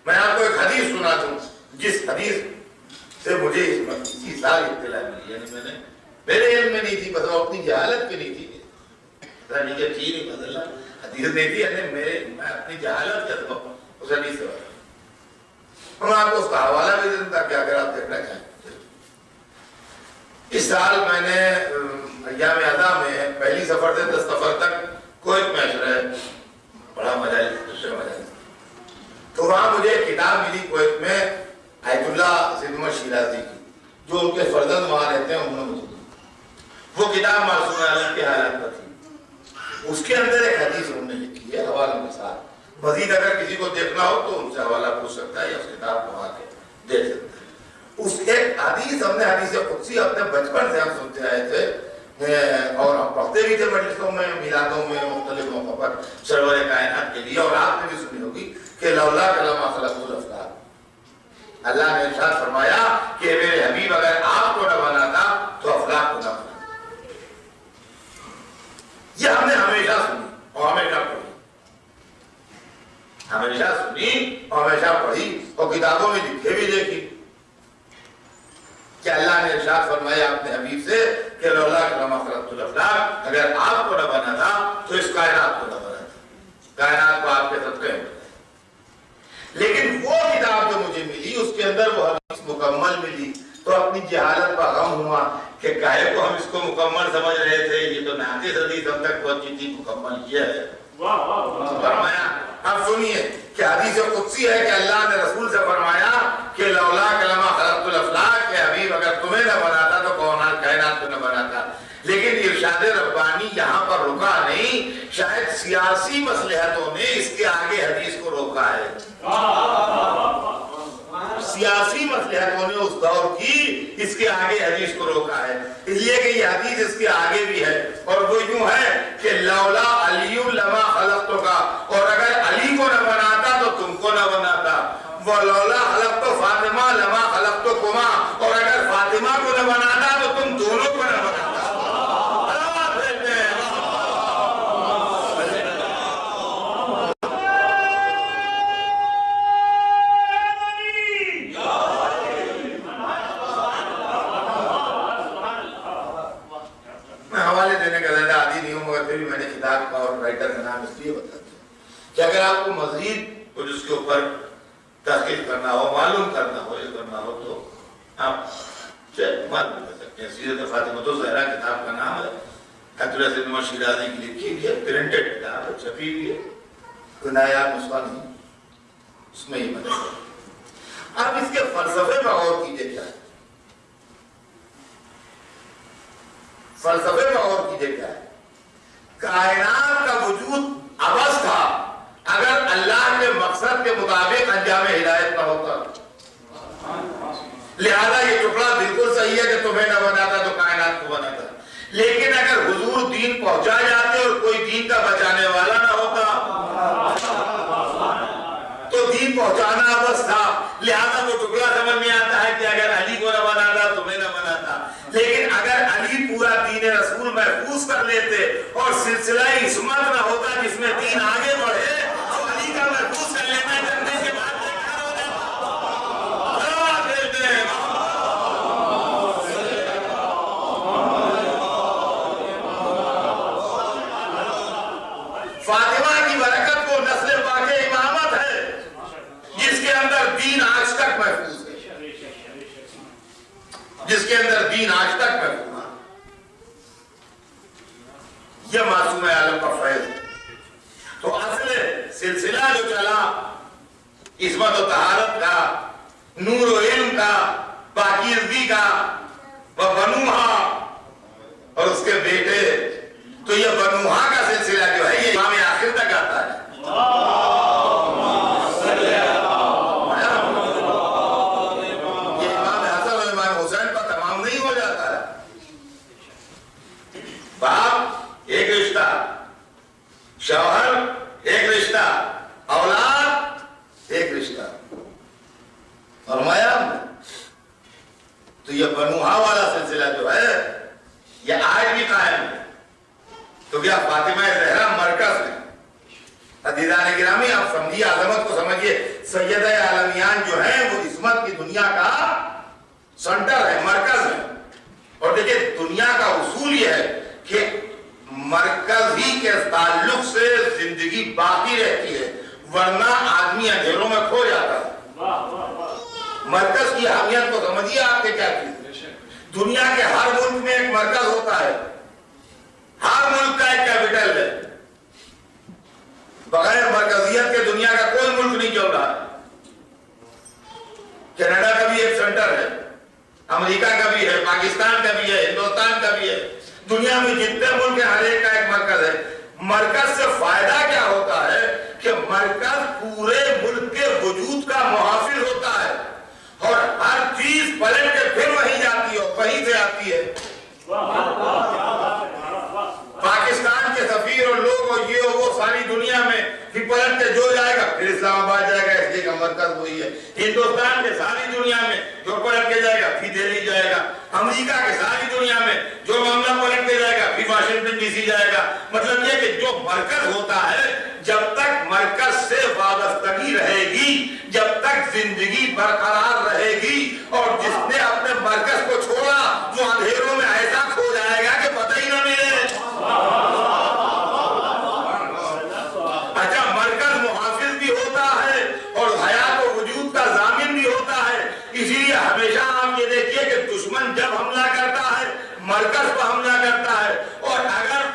میں آپ کو ایک حدیث سنا دوں جس حدیث سے مجھے اسی سال اطلاع ملی، یعنی میرے علم میں نہیں تھی، بس وہ اپنی جہالت پہ نہیں تھی، حدیث نہیں تھی، میں اپنی جہالت کے سبب اس حدیث سے میں آپ کو اس کا حوالہ بھی دیتا کہ اگر آپ دیکھنا چاہیں۔ اس سال میں نے ایام اعضاء میں پہلی سفر سے 10 سفر تک کویت میں عشرہ بڑا مجالس تو وہاں مجھے ایک کتاب ملی کویت میں آیت اللہ سید عمر شیرازی کی، جو ان کے فرزند وہاں رہتے ہیں، انہوں نے مجھے وہ کتاب معصوم عالم کے حالات پر تھی۔ اس کے اندر ایک حدیث انہوں نے لکھی ہے حوالہ کے ساتھ، مزید اگر کسی کو دیکھنا ہو تو ان سے حوالہ پوچھ سکتا ہے یا اس کتاب کو آ کے دیکھ سکتا ہے۔ اس ایک حدیث ہم نے حدیث قدسی اپنے بچپن سے ہم سنتے آئے تھے اور ہم پڑھتے بھی تھے مجلسوں میں، میلادوں میں، مختلف موقعوں پر سرور کائنات کے لیے، اور آپ نے بھی سنی ہوگی کہ لولا کلمہ خلقت الافلاک، اللہ نے ارشاد فرمایا کہ میرے حبیب اگر آپ کو نہ بناتا تو افلاک کو نہ بناتا۔ یہ ہم نے ہمیشہ سنی اور ہمیشہ پڑھی، ہمیشہ سنی اور ہمیشہ پڑھی اور کتابوں میں لکھے بھی دیکھی کہ اللہ نے ارشاد فرمایا اپنے حبیب سے کہ لولا کلمہ خلقت الافلاک، اگر آپ کو نہ بنا تھا تو اس کائنات کو نہ بنا تھا، کائنات کو آپ کے صدقے میں۔ لیکن وہ کتاب جو مجھے ملی اس کے اندر وہ حدیث مکمل ملی تو اپنی جہالت پر غم ہوا کہ کاہے کو ہم اس کو مکمل سمجھ رہے تھے، یہ تو ناقص حدیث ہم تک پہنچی تھی، مکمل کیا ہے۔ فرمایا اب سنیے کہ حدیث قدسی ہے کہ اللہ نے رسول سے فرمایا کہ لولا کلمہ خلقت الافلاک، کہ حبیب اگر تمہیں نہ بناتا تو کائنات کو نہ بناتا۔ لیکن ارشاد ربانی یہاں پر رکا نہیں، شاید سیاسی مصلحتوں نے اس کے آگے حدیث کو روکا ہے۔ سیاسی مصلحتوں نے اس دور کی اس کے آگے حدیث کو روکا ہے، اس لیے کہ یہ حدیث اس کے آگے بھی ہے اور وہ یوں ہے کہ لولا علی لما خلقتک، اور اگر علی کو نہ بناتا تو تم کو نہ بناتا، وہ لولا خلقت فاطمہ لما خلقتکما، اور اگر فاطمہ کو نہ بناتا تو تم دونوں کو نہ بناتا۔ کہ اگر آپ کو مزید کچھ اس کے اوپر تحقیق کرنا ہو، معلوم کرنا ہو، یہ کرنا ہو تو آپ معلوم کر سکتے ہیں۔ سیرت فاطمۃ الزہرا کتاب کا نام ہے، حضرت محمد شیرازی کی لکھی ہوئی ہے، پرنٹڈ کتاب ہے، چھپی ہوئی ہے، کوئی نایاب نسخہ نہیں، اس میں یہ مدد ہے۔ آپ اس کے فلسفے پر غور کیجئے، کیا ہے فلسفے پر غور کیجئے، کیا ہے کائنات کا وجود عبث تھا اگر اللہ کے مقصد کے مطابق انجام ہدایت نہ ہوتا۔ لہذا یہ ٹکڑا بالکل صحیح ہے کہ تمہیں نہ بناتا تو کائنات کو بناتا، لیکن اگر حضور دین پہنچا جاتے اور کوئی دین کا بچانے والا نہ ہوتا تو دین پہنچانا عبث تھا۔ لہذا وہ ٹکڑا سمجھ میں آتا ہے کہ اگر علی کو نہ بناتا تمہیں نہ بناتا، لیکن اگر علی پورا دین رسول محفوظ کر لیتے اور سلسلہ عصمت نہ ہوتا جس میں دین آگے بڑھے تو علی کا محفوظ کر لینا کرنے کے بعد بہتر ہو جاتا۔ فاطمہ کی برکت کو نسل پاک امامت ہے جس کے اندر دین آج تک محفوظ ہے، جس کے اندر دین آج تک محفوظ ہے۔ یہ معصوم عالم کا فیض ہے۔ تو اصل سلسلہ جو چلا عصمت و طہارت کا، نور و علم کا، پاکیزگی کا، وہ بنوہا اور اس کے بیٹے، تو یہ بنوہا کا سلسلہ جو ہے یہ امام آخر تک آتا ہے۔ یہ امام حسن اور امام حسین پر تمام نہیں ہو جاتا ہے۔ باپ ایک رشتہ، شوہر ایک رشتہ، اولاد ایک رشتہ، فرمایا تو یہ بنوہا والا سلسلہ جو ہے یہ آج بھی قائم ہے۔ تو کیا فاطمہ زہرا مرکز ہے؟ عزیزان گرامی آپ سمجھیے، عظمت کو سمجھیے، سیدہ عالمیان جو ہیں وہ عصمت کی دنیا کا سنٹر ہے، مرکز ہے۔ اور دیکھیں دنیا کا اصول یہ ہے کہ مرکز ہی کے تعلق سے زندگی باقی رہتی ہے، ورنہ آدمی اندھیروں میں کھو جاتا ہے۔ مرکز کی اہمیت کو سمجھیے آپ کے کیا چیز۔ دنیا کے ہر ملک میں ایک مرکز ہوتا ہے، ہر ملک کا ایک کیپٹل ہے۔ بغیر مرکزیت کے دنیا کا کوئی ملک نہیں چل رہا۔ کینیڈا کا بھی ایک سینٹر ہے، امریکہ کا بھی ہے، پاکستان کا بھی ہے، ہندوستان کا بھی ہے، دنیا میں جتنے ملک ہیں ہر ایک کا ایک مرکز ہے۔ مرکز سے فائدہ کیا ہوتا ہے کہ مرکز پورے ملک کے وجود کا محافظ ہوتا ہے اور ہر چیز پلٹ کے پھر وہیں جاتی ہے، وہیں سے آتی ہے۔ پاکستان کے سفیر اور لوگ اور یہ وہ ساری دنیا میں پھر پلٹ کے جو جائے گا پھر اسلام آباد جائے گا، اس لیے کا مرکز وہی ہے۔ ہندوستان کے ساری دنیا میں جو پلٹ کے جائے گا پھر دہلی جائے گا، امریکہ کے ساری دنیا میں جو معاملہ پلٹ کے جائے گا پھر واشنگٹن ڈی سی جائے گا۔ مطلب یہ کہ جو مرکز ہوتا ہے جب تک مرکز سے وابستگی رہے گی، جب تک زندگی برقرار رہے گی، اور جس نے اپنے مرکز کو چھوڑا وہ اندھیروں میں ایسا کھو جائے گا کہ پتہ ہی نہ ملے۔ اچھا مرکز محافظ بھی ہوتا ہے اور حیات و وجود کا ضامن بھی ہوتا ہے، اسی لیے ہمیشہ آپ یہ دیکھیے کہ دشمن جب حملہ کرتا ہے مرکز پر حملہ کرتا ہے، اور اگر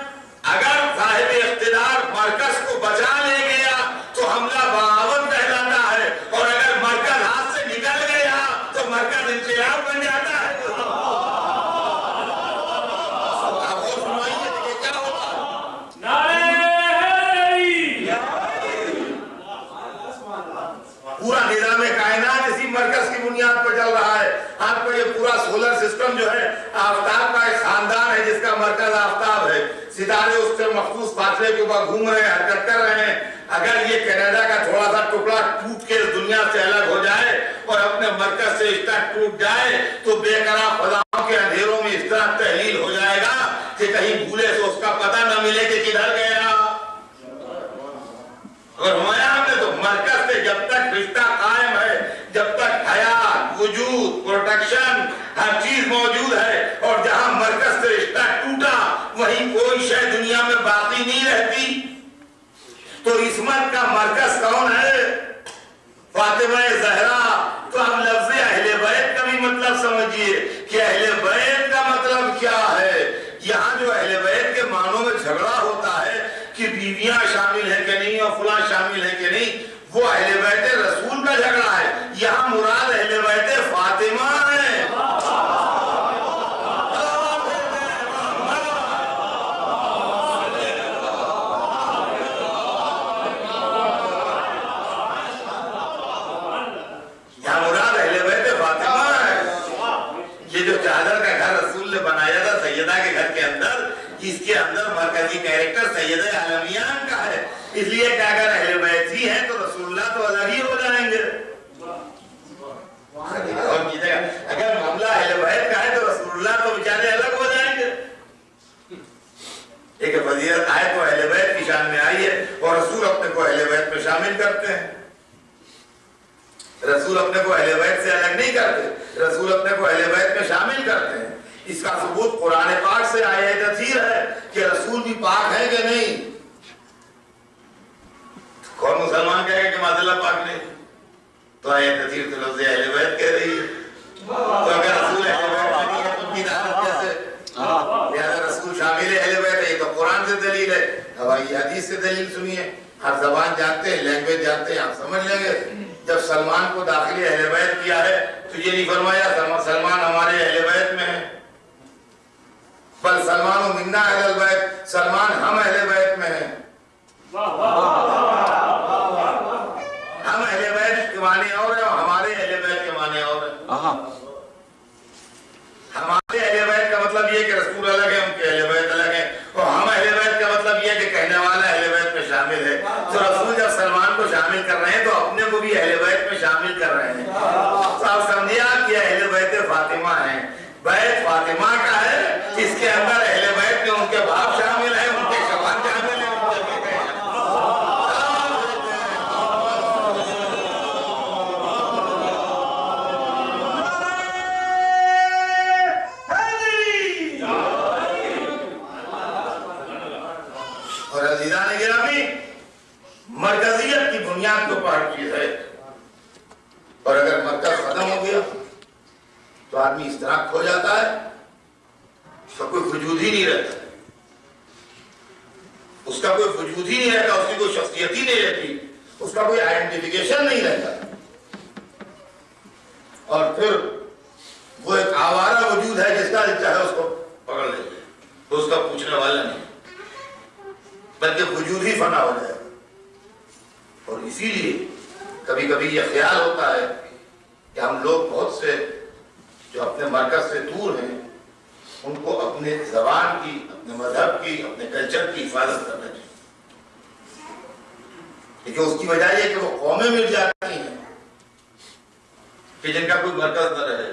صاحب اقتدار مرکز کو بچا لے گیا تو حملہ بغاوت کہلاتا ہے، اور اگر مرکز ہاتھ سے نکل گیا تو مرکز انقلاب بن جاتا ہے۔ پورا نظام کائنات اسی مرکز کی بنیاد پر چل رہا ہے۔ آپ کو یہ پورا سولر سسٹم جو ہے آفتاب کا ایک خاندان ہے جس کا مرکز آفتاب ہے، ستارے اس سے مخصوص فاصلے کے اوپر گھوم رہے ہیں، حرکت کر رہے ہیں۔ اگر یہ کینیڈا کا تھوڑا سا ٹکڑا ٹوٹ کے اس دنیا سے الگ ہو جائے اور اپنے مرکز سے اس طرح ٹوٹ جائے تو بے قرار فضاؤں کے اندھیروں میں اس طرح تحلیل ہو جائے گا کہ کہیں بھولے سے اس کا پتہ نہ ملے کہ کدھر گیا۔ اور ہمارے تو مرکز سے جب تک رشتہ قائم ہے، جب تک حیات، وجود، پروٹیکشن، ہر چیز موجود ہے، اور جہاں مرکز سے رشتہ ٹوٹا وہیں کوئی شے دنیا میں باقی نہیں رہتی۔ تو اس عصمت کا مرکز کون ہے؟ فاطمہ زہرا. تو اب لفظ اہل بیت کا بھی مطلب سمجھیے کہ اہل بیت کا مطلب کیا ہے. یہاں جو اہل بیت کے معنوں میں جھگڑا ہوتا ہے کہ بیویاں شامل ہیں کہ نہیں اور فلاں شامل ہیں کہ نہیں، وہ اہل بیت رسول کا جھگڑا ہے. یہاں مراد اہل بیت فاطمہ ہے. اس کے اندر مرکزی کیریکٹر سیدہ عالمیان کا ہے. اس لیے کہ اگر اہل بیت ہی ہیں تو رسول اللہ تو الگ ہی ہو جائیں گے. اگر معاملہ اہل بیت کا ہے تو رسول اللہ تو بیچارے الگ ہو جائیں گے. ایک فضیلت آئے تو اہل بیت کی شان میں آئی ہے اور رسول اپنے کو اہل بیت میں شامل کرتے ہیں. رسول اپنے کو اہل بیت سے الگ نہیں کرتے، رسول اپنے کو اہل بیت میں شامل کرتے ہیں. اس کا ثبوت قرآن پاک سے آیت تطہیر ہے کہ رسول بھی پاک ہے کہ نہیں. کون مسلمان کہے گا کہ معاذ اللہ پاک نہیں؟ تو آیت تطہیر تو لفظ اہل بیت کہہ رہی ہے. تو اگر رسول اہل بیت نہیں ہے تو ان کی دعوت کیسے؟ لہذا رسول شامل اہل بیت ہے. یہ تو قرآن سے دلیل ہے. اب آئیے حدیث سے دلیل سنیے. ہر زبان جانتے ہیں، لینگویج جانتے ہیں، آپ سمجھ لیں گے. جب سلمان کو داخل اہل بیت کیا ہے تو یہ نہیں فرمایا سلمان ہمارے اہل بیت میں ہے، بل سلمان و منا اہل البیت، سلمان ہم اہل بیت میں ہیں. ہم اہل بیت کے معنی اور ہیں اور ہمارے اہل بیت کے معنی اور ہیں. ہمارے اہل بیت کا مطلب یہ کہ رسول الگ ہے، ان کے اہل بیت الگ ہیں، اور ہم اہل بیت کا مطلب یہ کہ کہنے والا اہل بیت میں شامل ہے. تو رسول جب سلمان کو شامل کر رہے ہیں تو اپنے کو بھی اہل بیت میں شامل کر رہے ہیں. تو آپ سمجھیے آپ کہ اہل بیت فاطمہ ہیں. بیت فاطمہ کا ہے، اس کے اندر اہل بیت میں ان کے باپ شامل ہیں، ان کے شوہر شامل ہیں. اور عزیزان گرامی، مرکزیت کی بنیاد تو ہر چیز ہے، اور اگر مرکز ختم ہو گیا تو آدمی اس طرح کھو جاتا ہے، اس کا کوئی وجود ہی نہیں رہتا. اس کا کوئی وجود ہی نہیں رہتا، اس کی کوئی شخصیت ہی نہیں رہتی، اس کا کوئی آئیڈینٹیفیکیشن نہیں رہتا. اور پھر وہ ایک آوارہ وجود ہے جس کا چاہے اس کو پکڑ لے جائے تو اس کا پوچھنے والا نہیں، بلکہ وجود ہی فنا ہو جائے. اور اسی لیے کبھی کبھی یہ خیال ہوتا ہے کہ ہم لوگ بہت سے جو اپنے مرکز سے دور ہیں ان کو اپنے زبان کی، اپنے مذہب کی، اپنے کلچر کی حفاظت کرنا چاہیے. لیکن اس کی وجہ یہ کہ وہ قومیں مٹ جاتی ہیں کہ جن کا کوئی مرکز نہ رہے.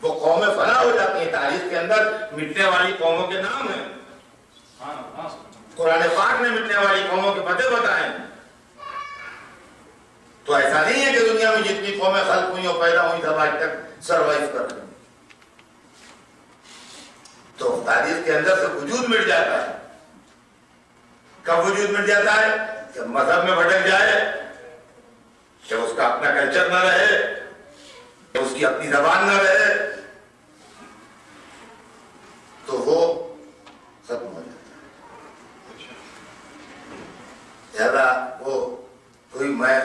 وہ قومیں فنا ہو جاتی ہیں. تاریخ کے اندر مٹنے والی قوموں کے نام ہیں. قرآن پاک نے مٹنے والی قوموں کے پتے بتائے. تو ایسا نہیں ہے کہ دنیا میں جتنی قومیں خلق ہوئی اور پیدا ہوئی سب آج تک سروائیو کر رہی ہیں. تو تاریخ کے اندر سے وجود مٹ جاتا ہے. کب وجود مٹ جاتا ہے؟ جب مذہب میں بھٹک جائے، جب اس کا اپنا کلچر نہ رہے، جب اس کی اپنی زبان نہ رہے، تو وہ ختم ہو جاتا ہے. زیادہ وہ کوئی میں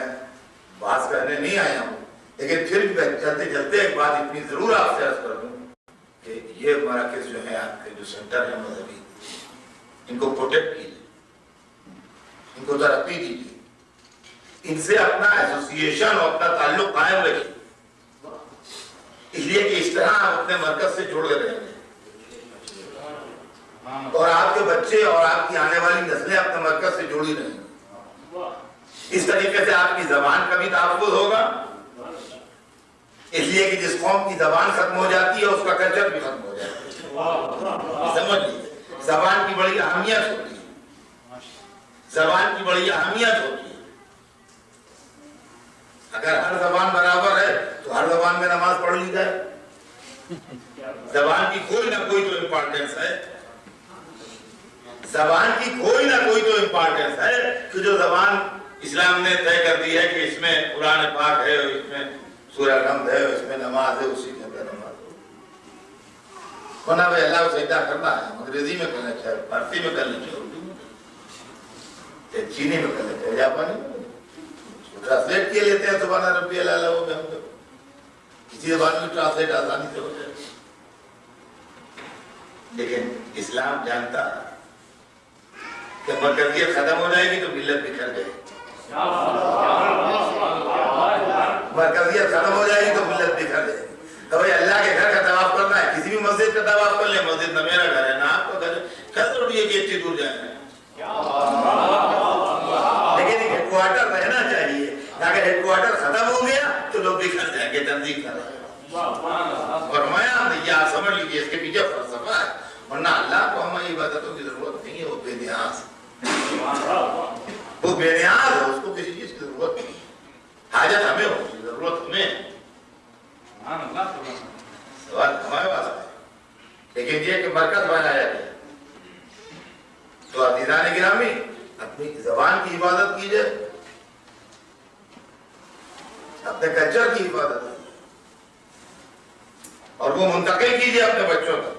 بات کرنے نہیں آیا ہوں، لیکن پھر بھی چلتے چلتے ایک بات اتنی ضرور آپ سے عرض کر دوں کہ یہ مراکز جو ہیں آپ کے جو سینٹر ہیں مذہبی، ان کو پروٹیکٹ کیجیے، ان کو ترقی دیجیے، ان سے اپنا ایسوسیشن اور اپنا تعلق قائم رکھیے. اس لیے کہ اس طرح آپ اپنے مرکز سے جڑ رہے ہیں اور آپ کے بچے اور آپ کی آنے والی نسلیں اپنے مرکز سے جڑی رہیں. اس طریقے سے آپ کی زبان کا بھی تحفظ ہوگا. اس لیے کہ جس قوم کی زبان ختم ہو جاتی ہے اس کا کلچر بھی ختم ہو جاتا ہے. سمجھ لیجیے، زبان کی بڑی اہمیت ہوتی ہے. زبان کی بڑی اہمیت ہوتی ہے. اگر ہر زبان برابر ہے تو ہر زبان میں نماز پڑھ لی جائے. زبان کی کوئی نہ کوئی تو امپورٹنس ہے. زبان کی کوئی نہ کوئی تو امپارٹنس ہے کہ جو زبان اسلام نے طے کر دی ہے کہ اس میں قرآن پاک ہے، اس میں سورہ حمد ہے، اس میں نماز ہے، اسی کے اندر نماز ہو، ورنہ بھائی اللہ کو سجدہ کرنا ہے انگریزی میں کرنا چاہیے، فارسی میں کرنا چاہیے، اردو میں، چینی میں کرنا چاہیے، جاپانی میں ٹرانسلیٹ کیے لیتے ہیں سبحان ربی الاعلیٰ وہ بھی ہم کو کسی زبان میں ٹرانسلیٹ آسانی سے ہو جائے، لیکن اسلام جانتا کہ مرکزیت ختم ہو جائے گی تو ملت بکھر جائے گی، مرکزیت ختم ہو جائے گی تو ملت بکھر جائے گی۔ تو بھائی اللہ کے گھر کا طواف کرنا ہے، کسی بھی مسجد کا طواف کر لیں، مسجد نہ میرا گھر ہے نہ آپ کا گھر ہے، کیا ضروری ہے کہ اتنی دور جائیں، لیکن ایک ہیڈ کوارٹر رہنا چاہیے، اگر ہیڈ کوارٹر ختم ہو گیا تو لوگ بکھر جائیں گے، تنظیم کر رہے ہیں۔ فرمایا یہ آپ سمجھ لیجیے اس کے پیچھے فلسفہ ہے، ورنہ اللہ کو ہماری عبادتوں کی ضرورت نہیں ہے، وہ بے نیاز وہ بے نیاز ہے، اس کو کسی چیز کی ضرورت نہیں، حاجت ہمیں ہوگی، ضرورت ہمیں، سوال ہمارے پاس ہے، لیکن یہ کہ مرکز بنایا جائے تو عزیزان گرامی اپنی زبان کی حفاظت کیجئے، اپنے کلچر کی حفاظت کیجئے اور وہ منتقل کیجئے اپنے بچوں تک۔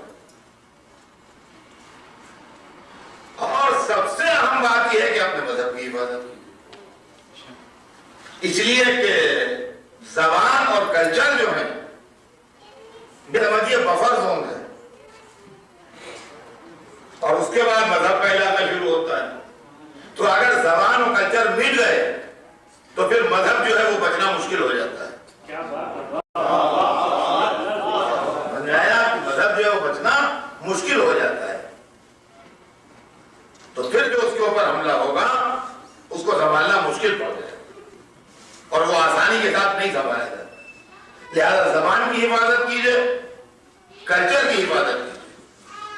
اور سب سے اہم بات یہ ہے کہ اپنے مذہب کی حفاظت کی، اس لیے کہ زبان اور کلچر جو ہے بفر زون ہے، اور اس کے بعد مذہب کا علاقہ شروع ہوتا ہے، تو اگر زبان اور کلچر مل گئے تو پھر مذہب جو ہے وہ بچنا مشکل ہو جاتا ہے، مذہب جو ہے وہ بچنا مشکل ہو جاتا ہے، تو پھر جو اس کے اوپر حملہ ہوگا اس کو سنبھالنا مشکل پڑ جائے اور وہ آسانی کے ساتھ نہیں سنبھالا جاتا، لہذا زبان کی حفاظت کیجئے، کلچر کی حفاظت کیجئے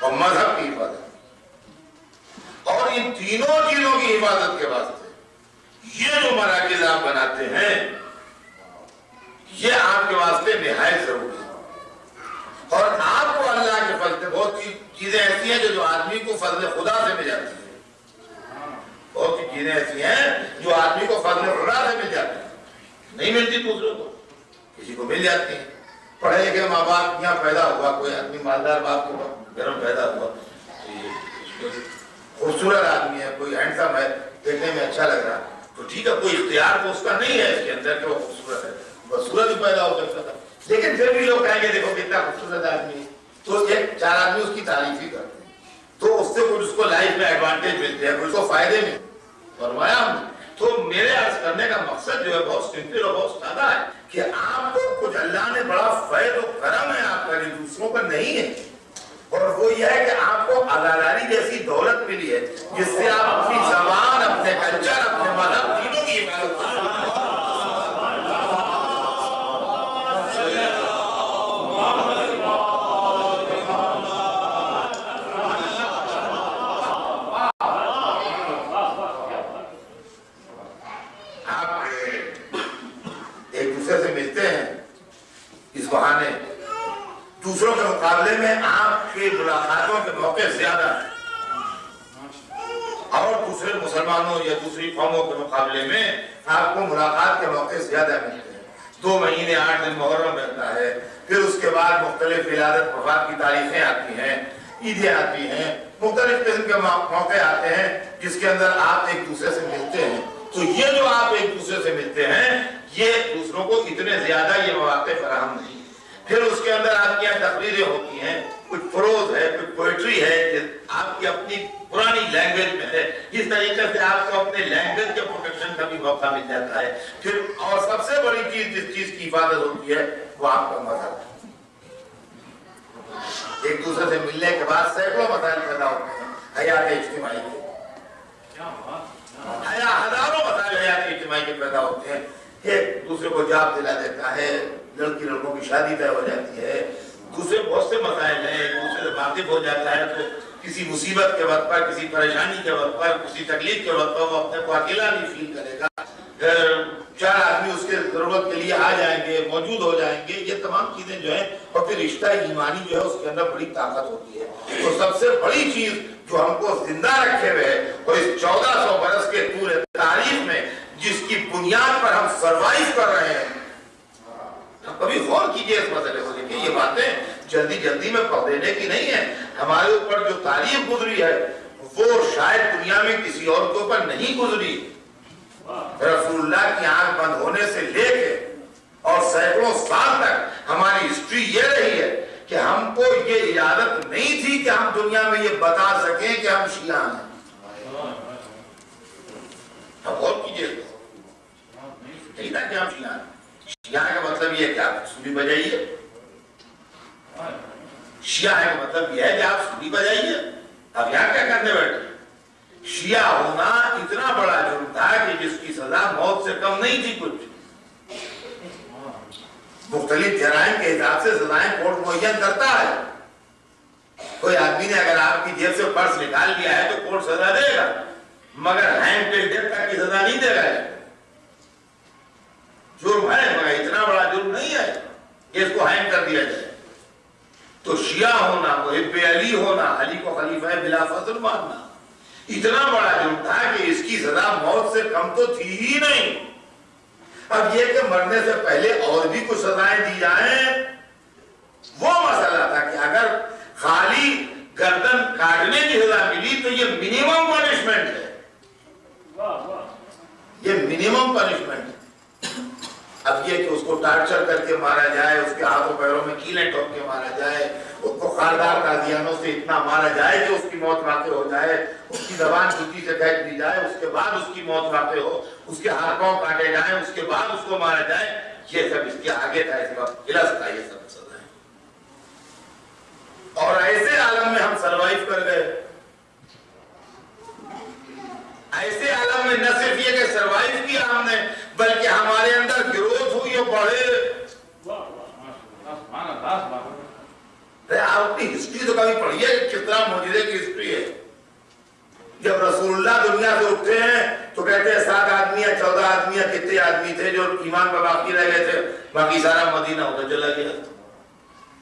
اور مذہب کی حفاظت، اور ان تینوں چیزوں کی حفاظت کے واسطے یہ جو مراکز آپ بناتے ہیں یہ آپ کے واسطے نہایت ضروری ہے، اور آپ کو اللہ کے فضل سے بہت چیزیں ایسی ہیں جو آدمی کو فضل خدا سے مل جاتی ہیں، بہت سی چیزیں ایسی ہیں جو آدمی کو فضل خدا سے مل جاتی ہیں، نہیں ملتی دوسروں کو، کسی کو مل جاتی ہیں، پڑھے لکھے ماں باپ یہاں پیدا ہوا، کوئی آدمی مالدار باپ کے گھر میں پیدا ہوا، خوبصورت آدمی ہے، کوئی ہینڈسم ہے، دیکھنے میں اچھا لگ رہا، تو ٹھیک ہے، کوئی اختیار تو اس کا نہیں ہے اس کے اندر کہ وہ خوبصورت ہے، خوبصورت ہی پیدا ہو سکتا تھا، لیکن پھر بھی لوگ کہیں گے دیکھو کتنا خوبصورت آدمی ہے، تو ایک چار آدمی اس کی تعریف ہی کرتے ہیں، تو اس سے کچھ اس کو لائف میں ایڈوانٹیج ملتے ہیں، کچھ کو فائدے ملتے ہیں، فرمایا ہم نے۔ تو میرے عرض کرنے کا مقصد جو ہے بہت سمپل اور بہت سادہ ہے کہ آپ کو کچھ اللہ نے بڑا فیض و کرم ہے آپ کا جو دوسروں کا نہیں ہے، اور وہ یہ ہے کہ آپ کو عزاداری جیسی دولت ملی ہے جس سے آپ اپنی زبان، اپنے کلچر، اپنے مذہب تینوں کی حفاظت کریں۔ بہانے دوسروں کے مقابلے میں آپ کی ملاقاتوں کے موقع زیادہ ہیں، اور دوسرے مسلمانوں یا دوسری قوموں کے مقابلے میں آپ کو ملاقات کے موقع زیادہ ملتے ہیں۔ 2 مہینے 8 دن محرم رہتا ہے، پھر اس کے بعد مختلف ولادت وفات کی تاریخیں آتی ہیں، عیدیں آتی ہیں، مختلف قسم کے موقع آتے ہیں جس کے اندر آپ ایک دوسرے سے ملتے ہیں، تو یہ جو آپ ایک دوسرے سے ملتے ہیں یہ دوسروں کو اتنے زیادہ یہ مواقع فراہم نہیں۔ پھر اس کے اندر آپ کی تقریریں ہوتی ہیں، کچھ پروز ہے، کچھ پوئٹری ہے، آپ کی اپنی پرانی لینگویج میں ہے، اس طریقے سے آپ کو اپنے لینگویج کے پروٹیکشن کا بھی موقع مل جاتا ہے۔ پھر اور سب سے بڑی چیز جس چیز کی حفاظت ہوتی ہے وہ آپ کا مذہب ہے۔ ایک دوسرے سے ملنے کے بعد سینکڑوں مسائل پیدا ہوتے ہیں حیات اجتماعی کے، ہزاروں مسائل حیات اجتماعی کے پیدا ہوتے ہیں۔ ایک دوسرے کو جاب دلا دیتا ہے، لڑکی لڑکوں کی شادی طے ہو جاتی ہے، دوسرے بہت سے مسائل ہیں، ایک دوسرے سے واقف ہو جاتا ہے، تو کسی مصیبت کے وقت پر، کسی پریشانی کے وقت پر، کسی تکلیف کے وقت پر وہ اپنے کو اکیلا نہیں فیل کرے گا، 4 آدمی اس کے ضرورت کے لیے آ جائیں گے، موجود ہو جائیں گے، یہ تمام چیزیں جو ہیں، اور پھر رشتہ ایمانی جو ہے اس کے اندر بڑی طاقت ہوتی ہے۔ تو سب سے بڑی چیز جو ہم کو زندہ رکھے ہوئے اور اس 1400 برس کے طول تاریخ میں جس کی بنیاد پر ہم سروائیو کر رہے ہیں. کبھی غور کیجئے اس مسئلے کو. دیکھیے یہ باتیں جلدی جلدی میں پڑھ دینے کی نہیں ہے. ہمارے اوپر جو تاریخ گزری ہے وہ شاید دنیا میں کسی اور کے اوپر نہیں گزری. رسول اللہ کی آنکھ بند ہونے سے لے کے اور سینکڑوں سال تک ہماری ہسٹری یہ رہی ہے کہ ہم کو یہ اجازت نہیں تھی کہ ہم دنیا میں یہ بتا سکیں کہ ہم شیعہ ہیں. اب غور کیجئے نہیں تھا کہ ہم شیعہ ہیں. شیعہ کا مطلب یہ ہے کہ آپ سوری بجائیے. شیعہ کا مطلب یہ ہے کہ آپ سوری بجائیے. اب یہاں کیا کرنے بیٹھے؟ شیعہ ہونا اتنا بڑا جرم تھا کہ جس کی سزا موت سے کم نہیں تھی. کچھ مختلف جرائم کے حساب سے سزائیں کورٹ معین کرتا ہے. کوئی آدمی نے اگر آپ کی جیب سے پرس نکال لیا ہے تو کورٹ سزا دے گا, مگر ہینگ ٹل ڈیتھ تک کی سزا نہیں دے گا. جرم ہے مگر اتنا بڑا جرم نہیں ہے کہ اس کو ہینگ کر دیا جائے. تو شیعہ ہونا, محب علی ہونا, علی کو خلیفہ بلا فضل ماننا اتنا بڑا جرم تھا کہ اس کی سزا موت سے کم تو تھی ہی نہیں. اب یہ کہ مرنے سے پہلے اور بھی کچھ سزائیں دی جائیں وہ مسئلہ تھا کہ اگر خالی گردن کاٹنے کی سزا ملی تو یہ منیمم پنشمنٹ ہے. یہ منیمم پنشمنٹ ہے. اب یہ کہ اس کو ٹارچر کر کے مارا جائے, اس کے ہاتھوں پیروں میں کیلیں ٹوک کے مارا جائے, اس کو خاردار قاضیانوں سے اتنا مارا جائے کہ اس کی موت واقع ہو جائے, اس کی زبان جوتی سے کھینچ دی جائے, اس کے بعد اس کی موت واقع ہو, اس کے ہاتھ پاؤں کاٹے جائیں, اس کے بعد اس کو مارا جائے, یہ سب اس کے آگے تھا. اس وقت غلط تھا یہ سب سزائیں. اور ایسے عالم میں ہم سروائیو کر گئے. ایسے عالم میں نہ صرف یہ کہ سروائیو کیا ہم نے بلکہ ہمارے اندر گروتھ ہوئی اور بڑھے. آپ اپنی ہسٹری تو کبھی پڑھیے کس طرح معجزے کی ہسٹری ہے. جب رسول اللہ دنیا سے اٹھتے ہیں تو کہتے ہیں 7 آدمی یا 14 آدمی یا کتنے آدمی تھے جو ایمان پر باقی رہ گئے تھے, باقی سارا مدینہ ادھر چلا گیا.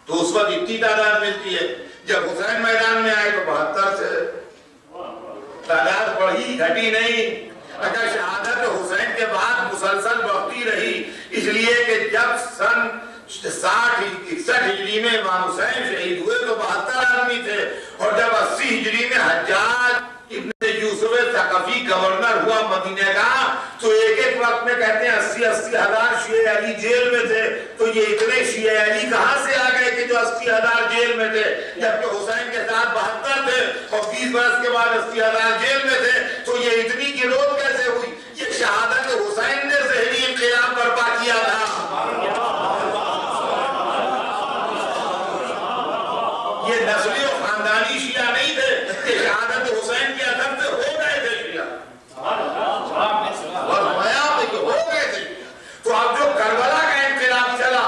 تو اس وقت اتنی تعداد ملتی ہے. جب حسین میدان میں آئے تو 72 تھے. تعداد بڑھی گھٹی نہیں. اگر شہادت حسین کے بعد مسلسل بڑھتی رہی اس لیے کہ جب سن 60-61 ہجری میں امام حسین شہید ہوئے تو 72 آدمی تھے, اور جب 80 ہجری میں حجاج ابن یوسف ثقفی گورنر ہوا مدینہ کا تو ایک وقت میں کہتے ہیں 80 ہزار شیعہ علی جیل میں تھے. تو یہ اتنے شیعہ علی کہاں سے آ گئے کہ جو 80 ہزار جیل میں تھے, جبکہ حسین کے ساتھ 72 تھے اور 20 برس کے بعد 80 ہزار جیل میں تھے. تو یہ اتنی گروتھ کیسے ہوئی؟ یہ شہادت حسین نے ذہنی انقلاب برپا کیا تھا. یہ نسلی اور خاندانی شیعہ نہیں تھے, یہ شہادت حسین کے اثر سے ہو گئے تھے شیعہ. اور ہو گئے تھے. تو اب جو کربلا کا انقلاب چلا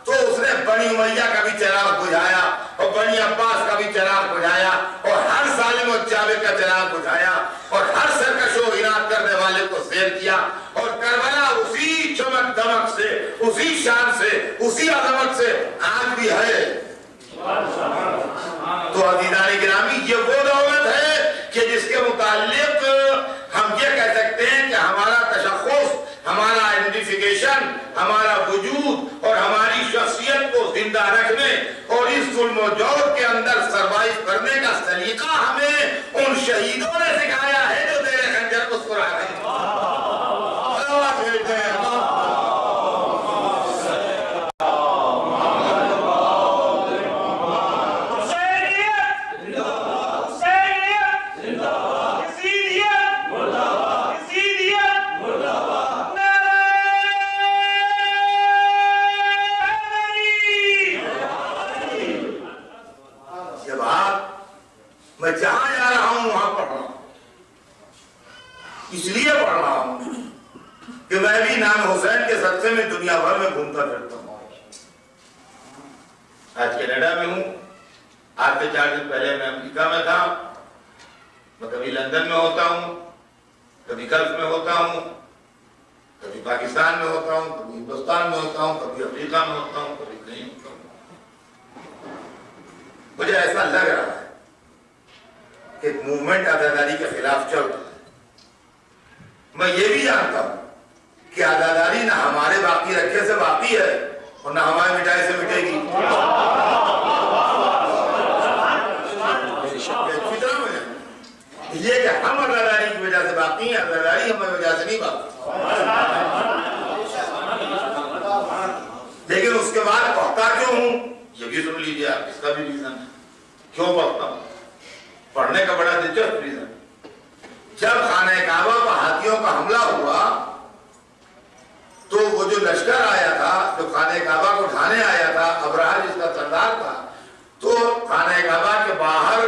تو اس نے بنی امیہ کا بھی چراغ بجھایا اور بنی عباس کا بھی چراغ بجھایا اور ہر ظالم و جابر کا چراغ بجھایا اور ہر سرکش و عناد کرنے والے کو زیر کیا. اور کربلا اسی چمک دمک سے, اسی شان سے, اسی عظمت سے آج بھی ہے. تو عزیزان گرامی یہ وہ دولت ہے کہ جس کے متعلق ہم یہ کہہ سکتے ہیں کہ ہمارا تشخص, ہمارا آئیڈینٹیفیکیشن, ہمارا وجود اور ہماری شخصیت کو زندہ رکھنے اور اس ظلم و جور کے اندر سروائیو کرنے کا سلیقہ ہمیں ان شہیدوں نے سکھایا ہے جو تیرے خنجر کو سرا رہے ہیں. میں جہاں جا رہا ہوں وہاں پڑھ رہا ہوں, اس لیے پڑھ رہا ہوں کہ میں بھی نام حسین کے صدقے میں دنیا بھر میں گھومتا پھرتا ہوں. آج کینیڈا میں ہوں, آج سے 4 دن پہلے میں امریکہ میں تھا. میں کبھی لندن میں ہوتا ہوں, کبھی گلف میں ہوتا ہوں, کبھی پاکستان میں ہوتا ہوں, کبھی ہندوستان میں ہوتا ہوں, کبھی افریقہ میں ہوتا ہوں, کبھی کہیں ہوتا ہوں. مجھے ایسا لگ رہا ہے کہ موومنٹ عزاداری کے خلاف چل رہا ہے۔ میں یہ بھی جانتا ہوں کہ عزاداری نہ ہمارے باقی رکھے سے باقی ہے اور نہ ہمارے مٹائے سے مٹے گی۔ یہ کہ ہم عزاداری کی وجہ سے باقی ہیں، عزاداری ہماری وجہ سے نہیں باقی۔ لیکن اس کے بعد پڑھتا کیوں ہوں یہ بھی سن لیجیے آپ، اس کا بھی ریزن ہے کیوں پڑھتا ہوں۔ پڑھنے کا بڑا دلچسپ ریزن، جب خانہ کعبہ پر ہاتھیوں کا حملہ ہوا تو وہ جو لشکر آیا تھا جو خانہ کعبہ کو ڈھانے آیا تھا، ابرہہ جس کا سردار تھا، تو خانہ کعبہ کے باہر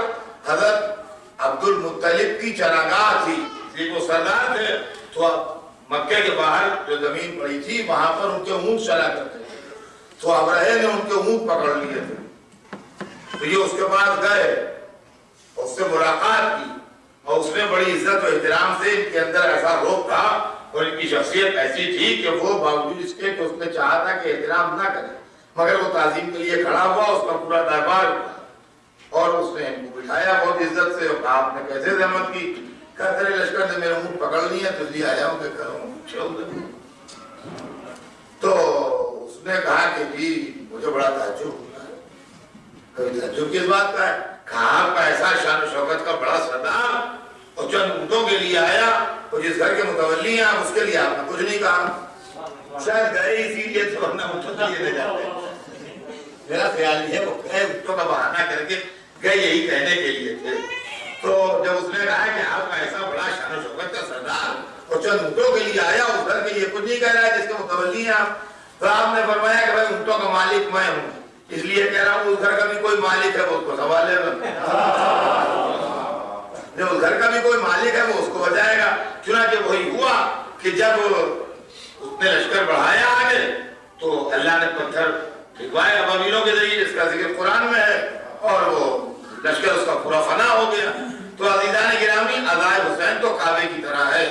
حضرت عبد المطلب کی چراگاہ تھی، اس لیے وہ سردار تھے، تو مکے کے باہر جو زمین پڑی تھی وہاں پر ان کے اونٹ چلا کرتے تھے، تو ابرہے نے ان کے اونٹ پکڑ لیے تھے۔ تو یہ اس کے پاس گئے، اس سے ملاقات کی، اور اس میں بڑی عزت و احترام سے ان کے اندر ایسا روب تھا اور ان کی شخصیت ایسی تھی کہ وہ باوجود اس کے کہ اس نے چاہا تھا کہ احترام نہ کرے مگر وہ تعظیم کے لیے کھڑا ہوا، اس کا پورا دربار ہوا اور اس نے ان کو بٹھایا بہت عزت سے، اور کہا آپ نے کیسے زحمت کی؟ کہا تیرے لشکر نے میرے اونٹ پکڑ لی ہیں تو اس لیے آیا ہوں کہ کروں چھوڑ دے۔ تو اس نے کہا کہ جی مجھے بڑا تعجب ہوتا ہے۔ کبھی تعجب کس بات کا ہے؟ کہا آپ کا ایسا شان و شوکت کا بڑا سردار اور چند اونٹوں کے لیے آیا اور جس گھر کے متولی ہیں اس کے لیے آپ نے کچھ نہیں کہا، شاید گئے اسی لیے تو ورنہ اونٹوں کے لیے لے جاتے۔ میرا خیال یہ ہے وہ گئے اونٹوں کا بہانہ کر کے گئے یہی کہنے کے لیے تھے۔ تو جب اس نے کہا کہ آپ کا ایسا بڑا شان و شوکت کا سردار اور چند اونٹوں کے لیے آیا اس گھر کے لیے کچھ نہیں کہہ رہا ہے جس کے متولی ہیں آپ، تو آپ نے فرمایا کہ بھائی اونٹوں کا مالک میں ہوں، اس لیے کہہ رہا ہوں اس گھر کا بھی کوئی مالک ہے وہ اس کو سوال ہے، جب اس گھر کا بھی کوئی مالک ہے وہ اس کو بچائے گا۔ چنانچہ وہی ہوا کہ جب اس نے لشکر بڑھایا آگے تو اللہ نے پتھر پھینکوائے ابابیلوں کے ذریعے، جس کا ذکر قرآن میں ہے، اور وہ لشکر اس کا پورا فنا ہو گیا۔ تو عزیزان گرامی، عزائے حسین تو کعبے کی طرح ہے،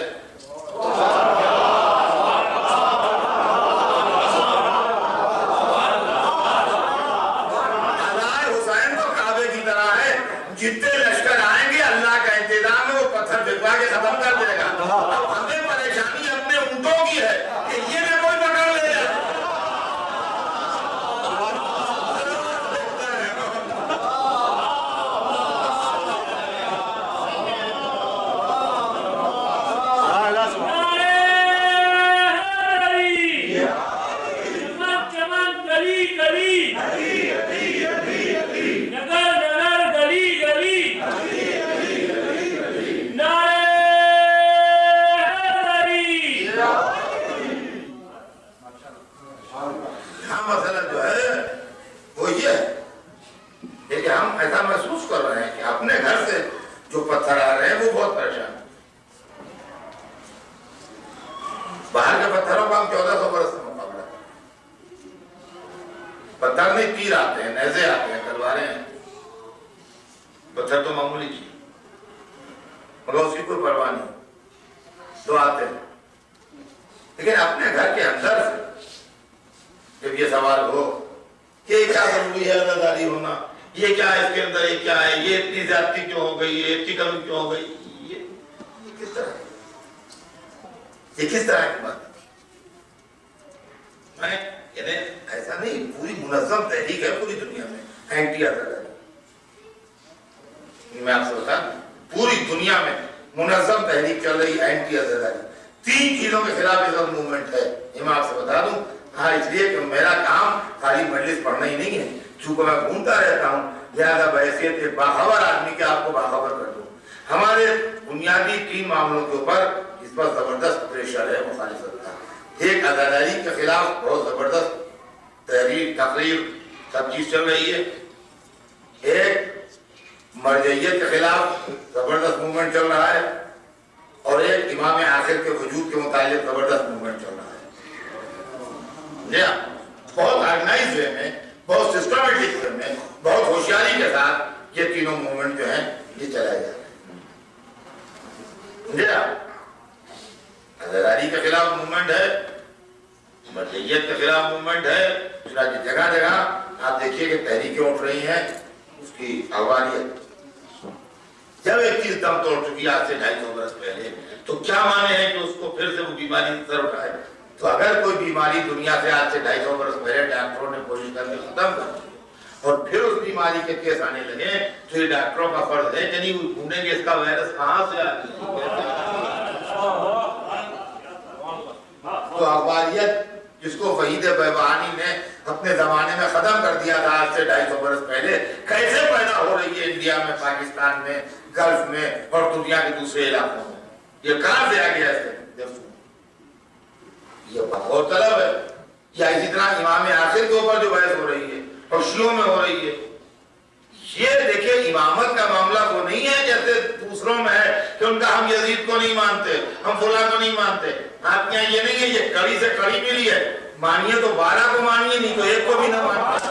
جتنے لشکر آئیں گے اللہ کا انتظام ہے وہ پتھر پھینکوا کے ختم کر دے گا۔ اب ہمیں پریشانی اپنے اونٹوں کی ہے کہ یہ نہ کوئی پکڑ لے جائے۔ مسئلہ جو ہے وہ یہ ہے کہ ہم ایسا محسوس کر رہے ہیں کہ اپنے گھر سے جو پتھر آ رہے ہیں وہ بہت پریشان ہیں۔ باہر کے پتھروں کا ہم 1400 برس سے مقابلہ کرتے ہیں، پتھر نہیں تیر آتے ہیں، نیزے آتے ہیں، تلواریں ہیں، پتھر تو معمولی چیز مگر اس کی کوئی پرواہ نہیں، تو آتے ہیں۔ لیکن اپنے گھر کے اندر سے جب یہ سوال ہو کہ کیا ضروری ہے عزاداری ہونا، یہ کیا ہے اس کے اندر، یہ کیا ہے، یہ اتنی زیادتی کیوں ہو گئی، یہ اتنی کمی کیوں ہو گئی، یہ کس طرح کی بات ہے؟ یعنی ایسا نہیں، پوری منظم تحریک ہے پوری دنیا میں اینٹی عزاداری۔ میں آپ سے بتا دوں پوری دنیا میں منظم تحریک چل رہی اینٹی عزاداری، 3 چیزوں کے خلاف اس وقت موومنٹ ہے۔ یہ میں آپ سے بتا دوں، ہاں اس لیے کہ میرا کام خالی مجلس پڑھنا ہی نہیں ہے، چونکہ میں گھومتا رہتا ہوں لہذا بحیثیت ایک باخبر آدمی کے آپ کو باخبر کر دوں۔ ہمارے بنیادی 3 معاملوں کے اوپر اس پر زبردست پریشر ہے مخالفت کا۔ ایک عزاداری کے خلاف بہت زبردست تحریر، تقریر، سب چیز چل رہی ہے، ایک مرجعیت کے خلاف زبردست موومنٹ چل رہا ہے، اور ایک امام آخر کے وجود کے متعلق زبردست موومنٹ چل رہا ہے۔ بہت آرگنائز وے میں، بہت سسٹمیٹک وے میں، بہت ہوشیاری کے ساتھ یہ تینوں موومنٹ جو ہیں یہ چلائے جا رہے ہیں۔ عزاداری کے خلاف موومنٹ ہے، مرجعیت کے خلاف موومنٹ ہے، چنانچہ جگہ جگہ آپ دیکھیے کہ تحریکیں اٹھ رہی ہیں اس کی اغوالیت۔ جب ایک چیز دم توڑ چکی آج سے 250 برس پہلے تو کیا مانے ہیں کہ اس کو پھر سے وہ بیماری سر اٹھائے؟ تو اگر کوئی بیماری دنیا سے آج سے 250 برس پہلے ڈاکٹروں نے کوشش کر کے ختم کر دی اور پھر اس بیماری کے کیس آنے لگے تو یہ ڈاکٹروں کا فرض ہے کہ نہیں ڈھونڈیں گے اس کا وائرس کہاں سے تو اخباریت جس کو وحید بیبانی نے اپنے زمانے میں ختم کر دیا تھا آج سے 250 برس پہلے، کیسے پیدا ہو رہی ہے انڈیا میں، پاکستان میں، گلف میں اور دنیا کے دوسرے علاقوں میں؟ یہ کہاں سے آ گیا ہے؟ یہ بہت طلب ہے. یا اسی طرح امام آخر کے اوپر جو بحث ہو رہی ہے اور شیعوں میں ہو رہی ہے، یہ دیکھیں امامت کا معاملہ وہ نہیں ہے جیسے دوسروں میں ہے کہ ان کا ہم یزید کو نہیں مانتے، ہم فلاں کو نہیں مانتے. آپ کے یہاں یہ نہیں ہے، یہ کڑی سے کڑی ملی ہے، مانیے تو 12 کو مانیے، نہیں تو ایک کو بھی نہ مانتے.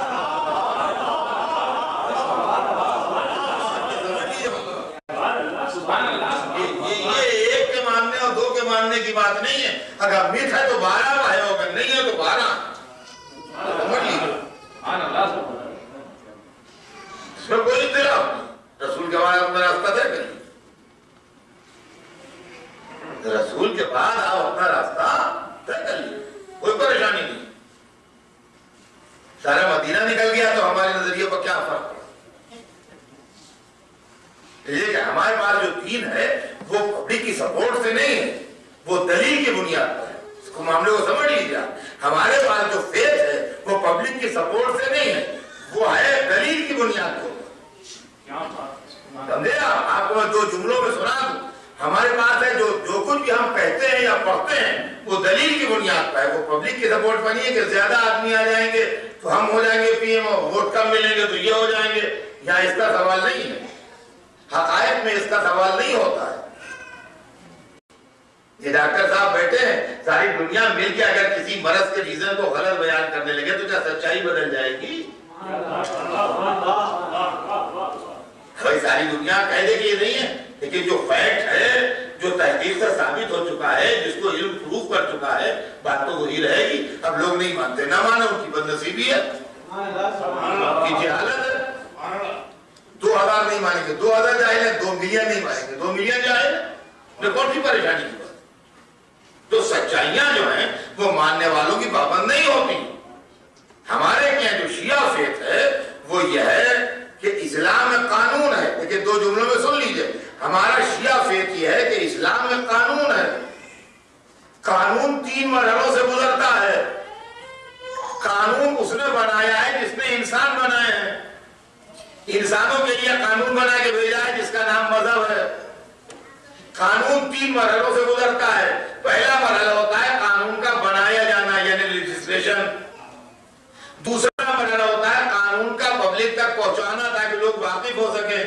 یہ ایک کے ماننے اور 2 کے ماننے کی بات نہیں ہے. اگر میت ہے تو 12 ہے، اگر نہیں ہے تو 12. اس میں کوئی اختلاف نہیں. رسول کے بعد اپنا راستہ طے کریے، رسول کے بعد آپ اپنا راستہ طے کر لیجیے، کوئی پریشانی نہیں. سارا مدینہ نکل گیا تو ہمارے نظریے پر کیا فرق پڑا؟ یہ کہ ہمارے پاس جو دین ہے وہ پبلک کی سپورٹ سے نہیں ہے، وہ دلیل کی بنیاد پر ہے. اس کو معاملے کو سمجھ لیجیے. ہمارے پاس جو فیتھ ہے وہ پبلک کی سپورٹ سے نہیں ہے، وہ ہے دلیل کی بنیاد پر. سمجھے آپ کو میں 2 جملوں میں سنا دوں. ہمارے پاس ہے جو کچھ بھی ہم کہتے ہیں یا پڑھتے ہیں وہ دلیل کی بنیاد پر ہے. وہ پبلک کی سپورٹ پر نہیں ہے کہ زیادہ آدمی آ جائیں گے تو ہم ہو جائیں گے پی ایم، ووٹ کم ملیں گے تو یہ ہو جائیں گے. یا اس کا سوال نہیں ہے، حقائق میں اس کا سوال نہیں ہوتا ہے. یہ ڈاکٹر صاحب بیٹھے ہیں، ساری دنیا مل کے اگر کسی مرض کے ریزن کو غلط بیان کرنے لگے تو کیا سچائی بدل جائے گی؟ بھائی ساری دنیا کہہ دے کہ یہ نہیں ہے، لیکن جو فیکٹ ہے، جو تحقیق سے ثابت ہو چکا ہے، جس کو علم پروف کر چکا ہے، بات تو وہی رہے گی. اب لوگ نہیں مانتے، نہ مانے ان کی بدنصیبی ہے، ان کی جہالت ہے. 2000 نہیں مانیں گے، 2000 جاہل ہیں، 2 ملین نہیں مانیں گے، 2 ملین جاہل ہیں، کون سی پریشانی کی بات؟ تو سچائیاں جو ہیں وہ ماننے والوں کی پابند نہیں ہوتی. ہمارے یہاں جو شیعہ فیتھ ہے وہ یہ ہے کہ اسلام میں قانون ہے. لیکن 2 جملوں میں سن لیجئے، ہمارا شیعہ فیتھ یہ ہے کہ اسلام میں قانون ہے. قانون 3 مرحلوں سے گزرتا ہے. قانون اس نے بنایا ہے جس نے انسان بنائے ہیں. انسانوں کے لیے قانون بنا کے بھیجا ہے جس کا نام مذہب ہے. قانون 3 مرحلوں سے گزرتا ہے. پہلا مرحلہ ہوتا ہے قانون کا بنایا جانا یعنی لیجسلیشن. دوسرا مرحلہ ہوتا ہے قانون کا پبلک تک پہنچانا تاکہ لوگ واقف ہو سکیں.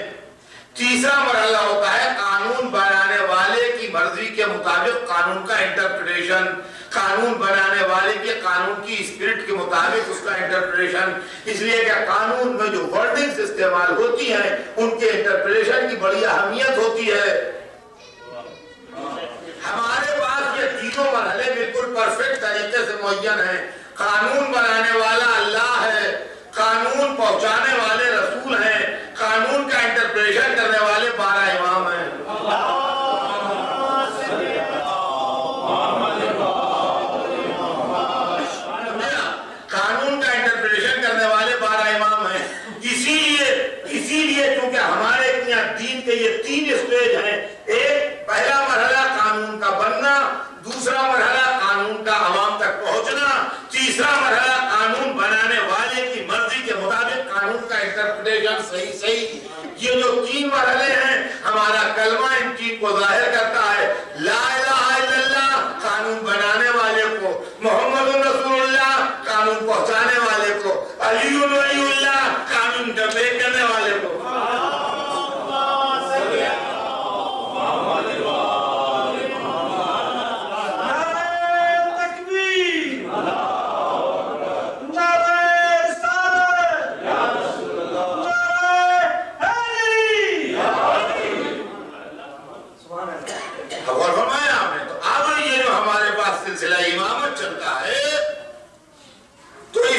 تیسرا مرحلہ ہوتا ہے قانون بنانے والے کی مرضی کے مطابق قانون کا انٹرپریٹیشن. قانون بنانے والے کے قانون کی اسپرٹ کے مطابق اس کا انٹرپریٹیشن. اس لیے کہ قانون میں جو ورڈنگز استعمال ہوتی ہیں ان کے انٹرپریٹیشن کی بڑی اہمیت ہوتی ہے. ہمارے پاس یہ تینوں مرحلے بالکل پرفیکٹ طریقے سے معین ہیں. قانون بنانے والا اللہ ہے، قانون پہنچانے والے رسول ہیں، قانون کا انٹرپریشن کرنے والے 12 امام ہیں. قانون کا انٹرپریشن کرنے والے 12 امام ہیں. اسی لیے چونکہ ہمارے یہاں دین کے یہ 3 اسٹیج ہیں. ایک پہلا مرحلہ قانون کا بننا، دوسرا مرحلہ قانون کا عوام تک پہنچنا، تیسرا مرحلہ قانون بنانے والے کی مرضی کے مطابق قانون کا انٹرپریٹیشن صحیح. یہ جو 3 مرحلے ہیں ہمارا کلمہ ان 3 کو ظاہر کرتا ہے. لا الہ الا اللہ قانون بنانے والے کو، محمد رسول اللہ قانون پہنچانے والے کو، علی ولی اللہ قانون ڈبے کرنے والے کو.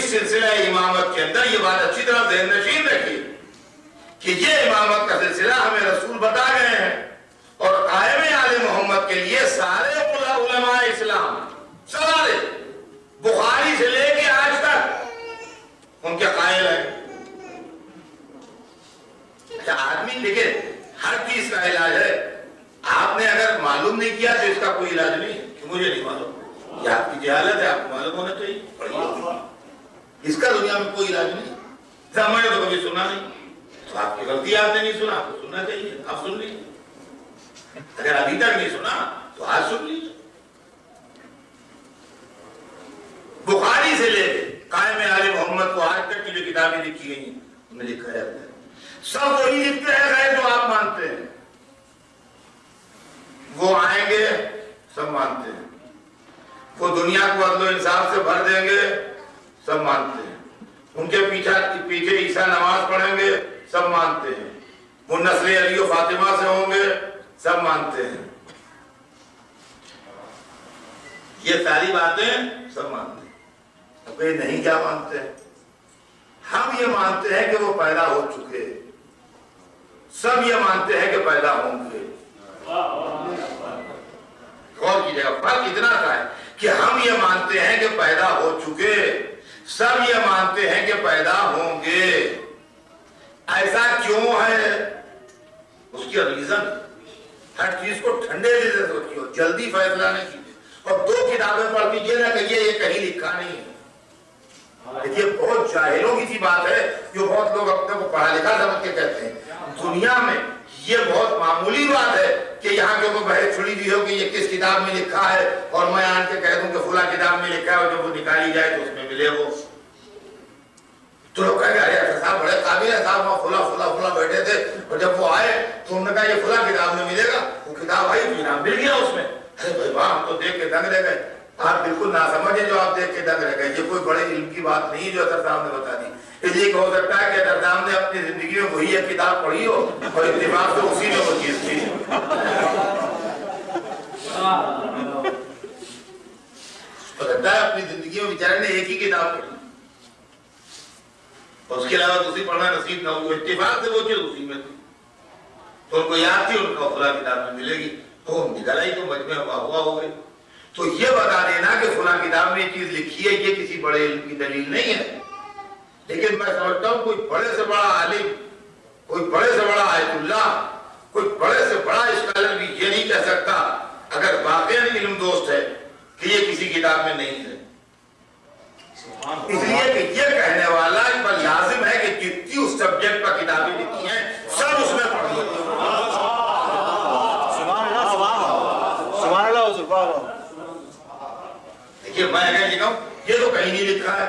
سلسلہ امامت کے اندر یہ بات اچھی طرح ذہن نشین رکھیے کہ کہ یہ امامت کا سلسلہ ہمیں رسول بتا گئے ہیں، اور قائم آل محمد کے لیے سارے علماء اسلام، سارے بخاری سے لے کے آج تک ان کے قائل ہیں۔ اچھا آدمی دیکھیں ہر چیز کا علاج ہے، آپ نے اگر معلوم نہیں کیا تو اس کا کوئی علاج نہیں ہے کہ مجھے نہیں معلوم، یہ آپ کی جہالت ہے، آپ کو معلوم ہونا چاہیے، پڑھیے، اس کا دنیا میں کوئی علاج نہیں۔ میں نے تو کبھی سنا نہیں، تو آپ کی غلطی، آپ نے نہیں سنا، آپ کو سننا چاہیے، آپ سن لیجیے، اگر ابھی تک نہیں سنا تو آج سن لیجیے۔ بخاری سے لے کے قائم آل محمد کو آج تک کی جو کتابیں لکھی گئی ہیں ان میں لکھا ہے سب وہی لکھتے ہیں جو آپ مانتے ہیں، وہ آئیں گے سب مانتے ہیں، وہ دنیا کو عدل و انصاف سے بھر دیں گے سب مانتے ہیں، ان کے پیچھے عیسیٰ نماز پڑھیں گے سب مانتے ہیں، وہ نسل علی و فاطمہ سے ہوں گے سب مانتے ہیں، یہ ساری باتیں سب مانتے ہیں۔ اب یہ نہیں کیا مانتے ہیں؟ ہم یہ مانتے ہیں کہ وہ پیدا ہو چکے، سب یہ مانتے ہیں کہ پیدا ہوں گے۔ غور کیجیے گا، فرق اتنا سا ہے کہ ہم یہ مانتے ہیں کہ پیدا ہو چکے، سب یہ مانتے ہیں کہ پیدا ہوں گے۔ ایسا کیوں ہے؟ اس کی ریزن، ہر چیز کو ٹھنڈے دل سے سوچیے، جلدی فیصلہ نہیں کیجیے، اور دو کتابیں پڑھ لیجیے نہ کہیے یہ کہیں لکھا نہیں ہے۔ دیکھیے بہت جاہلوں کی سی بات ہے جو بہت لوگ اپنے کو پڑھا لکھا سمجھ کے کہتے ہیں، دنیا میں یہ بہت معمولی بات ہے کہ یہاں کے کوئی بحث چھڑی دی ہو کہ یہ کس کتاب میں لکھا ہے، اور میں آن کے کہہ دوں کہ فلاں کتاب میں لکھا ہے، اور جب وہ نکالی جائے تو اس میں ملے وہ، تو لوگ کہیں گے ارے اکثر صاحب بڑے قابل ہیں صاحب، وہاں فلاں بیٹھے تھے، اور جب وہ آئے تو انہوں نے کہا یہ فلاں کتاب میں ملے گا، وہ کتاب آئی تو انعام مل گیا اس میں۔ ارے بھائی واہ، ہم تو دیکھ کے دنگ رہ گئے۔ آپ بالکل نہ سمجھیں جو آپ دیکھ کے دنگ رہ گئے، یہ کوئی بڑے علم کی بات نہیں جو اطہر صاحب نے بتا دی، اس لیے کہ ہو سکتا ہے کہ اطہر صاحب نے اپنی زندگی میں وہی ایک کتاب پڑھی ہو اور اتفاق سے اسی میں وہ چیز تھی۔ لگتا ہے اپنی زندگی میں بیچارے نے ایک ہی کتاب پڑھی، اس کے علاوہ دوسری پڑھنا نصیب نہ ہو، اتفاق سے وہ چیز اسی میں تھی، تو ان کو یاد تھی، ان کو فلاں کتاب میں ملے گی، تو نکل آئی تو مجمع ہوا ہو گئی۔ تو یہ بتا دینا کہ فلاں کتاب میں یہ چیز لکھی ہے یہ کسی بڑے علم کی دلیل نہیں ہے، لیکن میں سمجھتا ہوں کوئی بڑے سے بڑا عالم، کوئی بڑے سے بڑا آیت اللہ، کوئی بڑے سے بڑا اسکالر بھی یہ نہیں کہہ سکتا اگر واقعاً علم دوست ہے کہ یہ کسی کتاب میں نہیں ہے۔ اس لیے کہ یہ کہنے والا اس پر لازم ہے کہ جتنی اس سبجیکٹ پر کتابیں لکھی ہیں سب اس میں پڑھی۔ دیکھیے میں اگر لکھا ہوں یہ تو کہیں نہیں لکھا ہے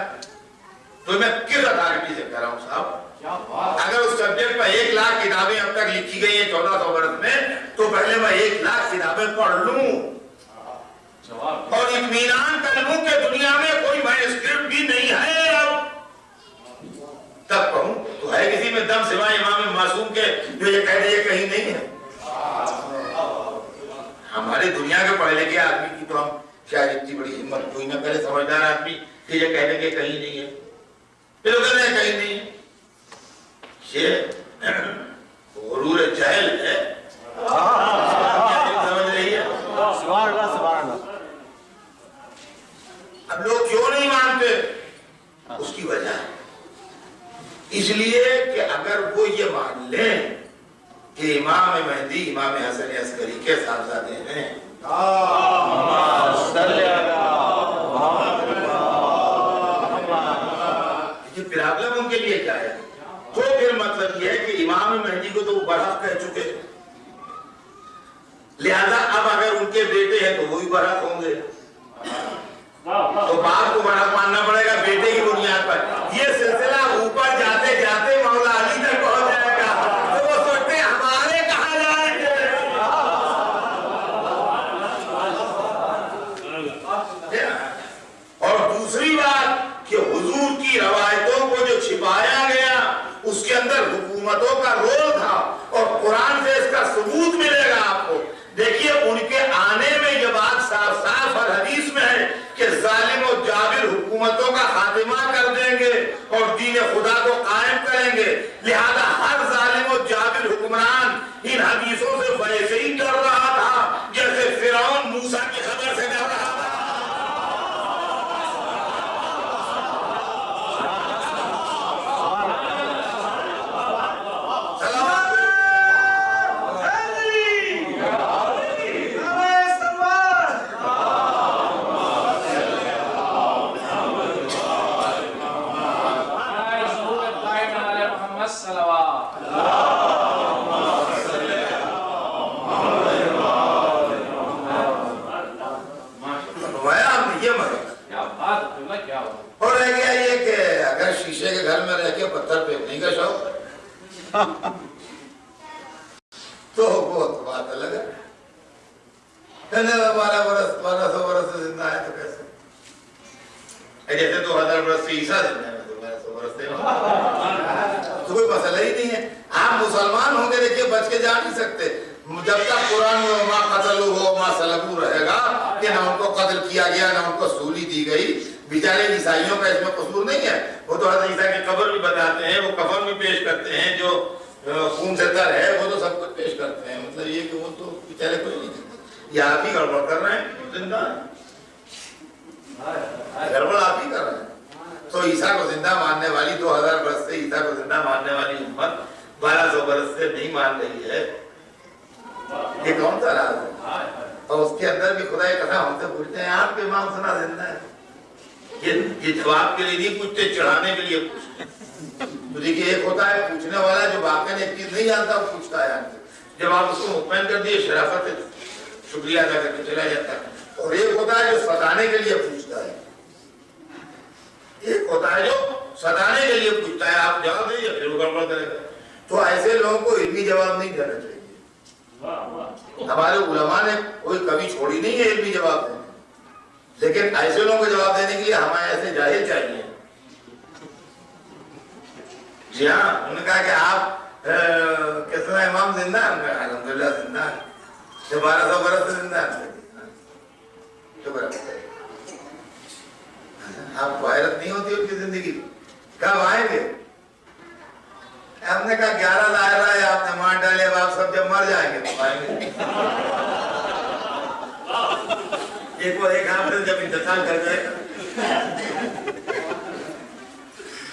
تو میں کس اتھارٹی سے کہہ رہا ہوں صاحب؟ اگر اس سبجیکٹ پر 1,00,000 کتابیں اب تک لکھی گئی ہیں 1400 برس میں، تو پہلے میں 1,00,000 کتابیں پڑھ لوں اور اطمینان کر لوں کہ دنیا میں کوئی مینuscript بھی نہیں ہے، اب تب کہوں تو ہے کسی میں دم سوائے امام معصوم کے جو یہ کہہ دے یہ کہیں نہیں ہے۔ ہماری دنیا کے پڑھے لکھے آدمی کی تو ہم شاید اتنی بڑی ہمت کوئی نہ کرے، سمجھدار آدمی کہ یہ کہہ دے کہ کہیں نہیں ہے، پھر وہ کہتے ہیں کہیں نہیں ہے، یہ غرور جہل ہے، سمجھ رہی ہے؟ سبحان اللہ سبحان اللہ۔ اب لوگ کیوں نہیں مانتے؟ اس کی وجہ ہے اس لیے کہ اگر وہ یہ مان لیں کہ امام مہدی امام حسن عسکری کے صاحبزادے ہیں، یہ پرابلم ان کے لیے کیا ہے؟ تو پھر مطلب یہ ہے کہ امام مہدی کو تو وہ برحق کہہ چکے، لہذا اب اگر ان کے بیٹے ہیں تو وہی برحق ہوں گے، تو باپ کو برحق ماننا پڑے گا بیٹے کی بنیاد پر۔ یہ سلسلہ اوپر جاتے جاتے مولا علی تک پہنچ جائے گا، تو وہ سوچتے ہیں ہمارے کہاں جائیں گے۔ اور دوسری بات کہ حضور کی روایتوں کو جو چھپایا گیا اس کے اندر حکومتوں کا رول تھا، اور قرآن سے اس کا ثبوت ملے گا آپ کو۔ دیکھیے ان کے آنے میں یہ بات صاف صاف اور حدیث میں ہے کہ ظالم و جابر حکومتوں کا خاتمہ کر دیں گے اور دین خدا کو قائم کریں گے، لہذا ہر ظالم و تو وہ تو بات الگ ہے، 1200 برس سے زندہ ہے تو کیسے؟ جیسے 2000 برس سے عیسیٰ زندہ ہے، 1200 برس سے تو کوئی مسئلہ ہی نہیں ہے۔ آپ مسلمان ہوں گے دیکھیے بچ کے جا نہیں سکتے جب تک قرآن میں ما قتلوہ ما صلبوہ رہے گا کہ نہ ان کو قتل کیا گیا نہ ان کو سولی دی گئی۔ بیچارے عیسائیوں کا اس میں قصور نہیں ہے، وہ تو حضرت عیسیٰ کی قبر بھی بتاتے ہیں، وہ کفن بھی پیش کرتے ہیں، جو خون سے تر ہے وہ تو سب کچھ پیش کرتے ہیں۔ مطلب یہ کہ وہ تو بیچارے کوئی نہیں، یہ آپ ہی گڑبڑ کر رہے ہیں، زندہ گڑبڑ آپ ہی کر رہے ہیں۔ تو عیسیٰ کو زندہ ماننے والی 2000 برس سے عیسیٰ کو زندہ ماننے والی امت 1200 برس سے نہیں مان رہی ہے، یہ کون سا راز ہے؟ اور اس کے اندر بھی خدا قسم ہم سے پوچھتے ہیں آپ کے امام سنا زندہ ہے؟ یہ جواب کے لیے نہیں پوچھتے، چڑھانے کے لیے پوچھتے ہیں۔ تو دیکھیے ایک ہوتا ہے پوچھنے والا جو واقعا ایک چیز نہیں جانتا وہ پوچھتا ہے، جب آپ اس کو مطمئن کر دیے شرافت سے شکریہ ادا کر کے چلا جاتا ہے۔ اور ایک ہوتا ہے جو ستانے کے لیے پوچھتا ہے، ایک ہوتا ہے جو ستانے کے لیے پوچھتا ہے، آپ جواب دیں یا پھر وہ گڑبڑ کرے گا۔ تو ایسے لوگوں کو علمی جواب نہیں دینا چاہیے۔ ہمارے علماء نے کوئی کمی چھوڑی نہیں ہے علمی جواب دینے، لیکن ایسے لوگوں کو جواب دینے کے لیے ہمیں ایسے جاہل چاہیے۔ جی ہاں، انہوں نے کہا کہ آپ کتنا امام زندہ ہے؟ الحمدللہ زندہ ہے، 1200 برس سے زندہ ہے۔ آپ کو حیرت نہیں ہوتی ان کی زندگی؟ کب آئیں گے؟ ہم نے کہا 11 دائرہ ہے، آپ نے مار ڈالے، اب آپ سب جب مر جائیں گے تو آئیں گے۔ ایک وہ ایک آپ نے جب انتقال کر جائے گا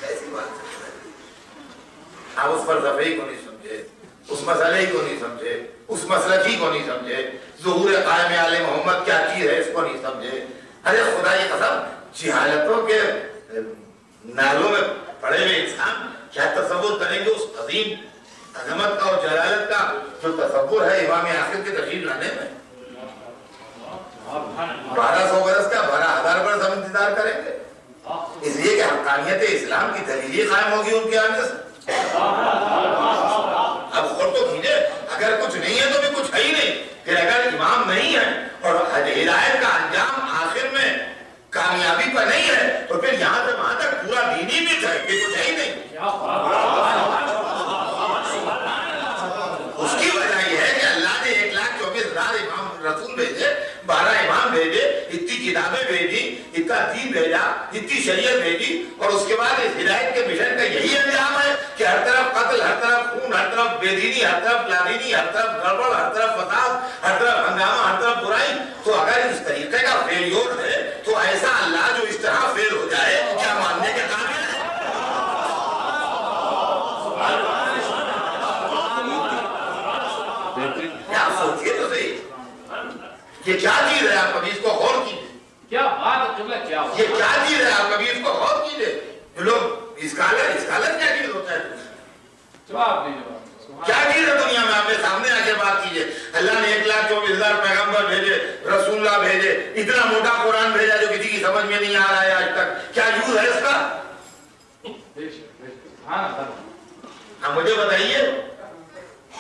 ایسی بات ہے۔ آپ اس فلسفے کو نہیں سمجھے، اس مسئلے کو نہیں سمجھے، اس مسلکی کو نہیں سمجھے، ظہور قائم آل محمد کیا چیز ہے اس کو نہیں سمجھے۔ ارے خدا کی قسم، جہالتوں کے نالوں میں پڑے ہوئے انسان کیا تصور کریں گے اس عظیم عظمت کا اور جلالت کا جو تصور ہے امام آخر کے تشریف لانے میں؟ 1200 برس کا 12,000 برس ہم انتظار کریں گے، اس لیے کہ حقانیت اسلام کی دلیل قائم ہوگی ان کے آنے سے۔ اب اور تو کھینچے، اگر کچھ نہیں ہے تو بھی کچھ ہے ہی نہیں، پھر اگر امام نہیں ہے اور ہدایت کا انجام آخر میں کامیابی پر نہیں ہے تو پھر یہاں سے وہاں تک پورا دینی بھی ہے کہ کچھ ہے ہی نہیں۔ اس کی وجہ یہ ہے کہ اللہ نے 1,24,000 امام رسول بھیجے، 12 امام بھیجے، اتنی کتابیں بھیجی، اتنا دین بھیجا، اتنی شریعت بھیجی، اور اس کے بعد اس ہدایت کے مشن کا یہی انجام ہے کہ ہر طرف قتل، ہر طرف خون، ہر طرف بے دینی، ہر طرف لادینی، ہر طرف گڑبڑ، ہر طرف فساد، ہر طرف ہنگامہ، ہر طرف برائی۔ تو اگر اس طریقے کا فیلیور ہے تو ایسا اللہ جو اس طرح فیل ہو جائے کیا ماننے کے قابل ہے؟ آپ سوچیے تو صحیح، یہ کیا چیز ہے؟ آپ کبھی اس کو غور کیجیے، کیا بات ہے، یہ کیا چیز ہے؟ آپ کبھی اس کو غور کیجیے۔ لوگ اسکالر کیا چیز ہوتا ہے؟ جواب نہیں، کیا چیز ہے دنیا میں؟ آپ نے سامنے آ کے بات کیجیے۔ اللہ نے 1,24,000 پیغمبر بھیجے، رسول اللہ بھیجے، اتنا موٹا قرآن بھیجا جو کسی کی سمجھ میں نہیں آ رہا ہے آج تک، کیا یوز ہے اس کا؟ ہاں مجھے بتائیے،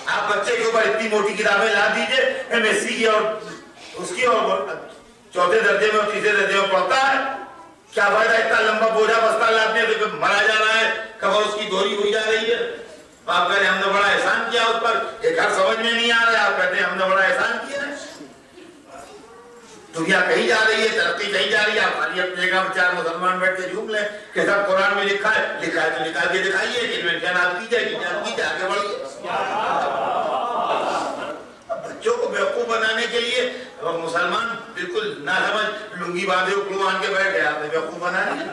آپ بچے کے اوپر اتنی موٹی کتابیں لا دیجئے، MSc کی اور اس کی، اور چوتھے درجے میں اور تیسرے درجے میں پڑھتا ہے، کیا فائدہ اتنا لمبا بوجھا بستہ لاتے ہیں تو مرا جا رہا ہے، کب اس کی دوری ہوئی جا رہی ہے۔ آپ کہتے ہیں ہم نے بڑا احسان کیا اس پر، ایک ہر سمجھ میں نہیں آ رہا ہے، آپ کہتے ہیں ہم نے بڑا احسان کیا ہے۔ دنیا کہیں جا رہی ہے، ترقی کہیں جا رہی ہے، آپ خالی اپنے جگہ 4 مسلمان بیٹھ کے جھوم لیں کہ سب قرآن میں لکھا ہے تو لکھا کے دکھائیے، انوینشن آپ کی جائے گی، آگے بڑھیے۔ بچوں کو بیوقوف بنانے کے لیے مسلمان بالکل نہ سمجھ لنگی باندھے اکڑو مان کے بیٹھ گئے، آپ نے بیوقوف بنانے۔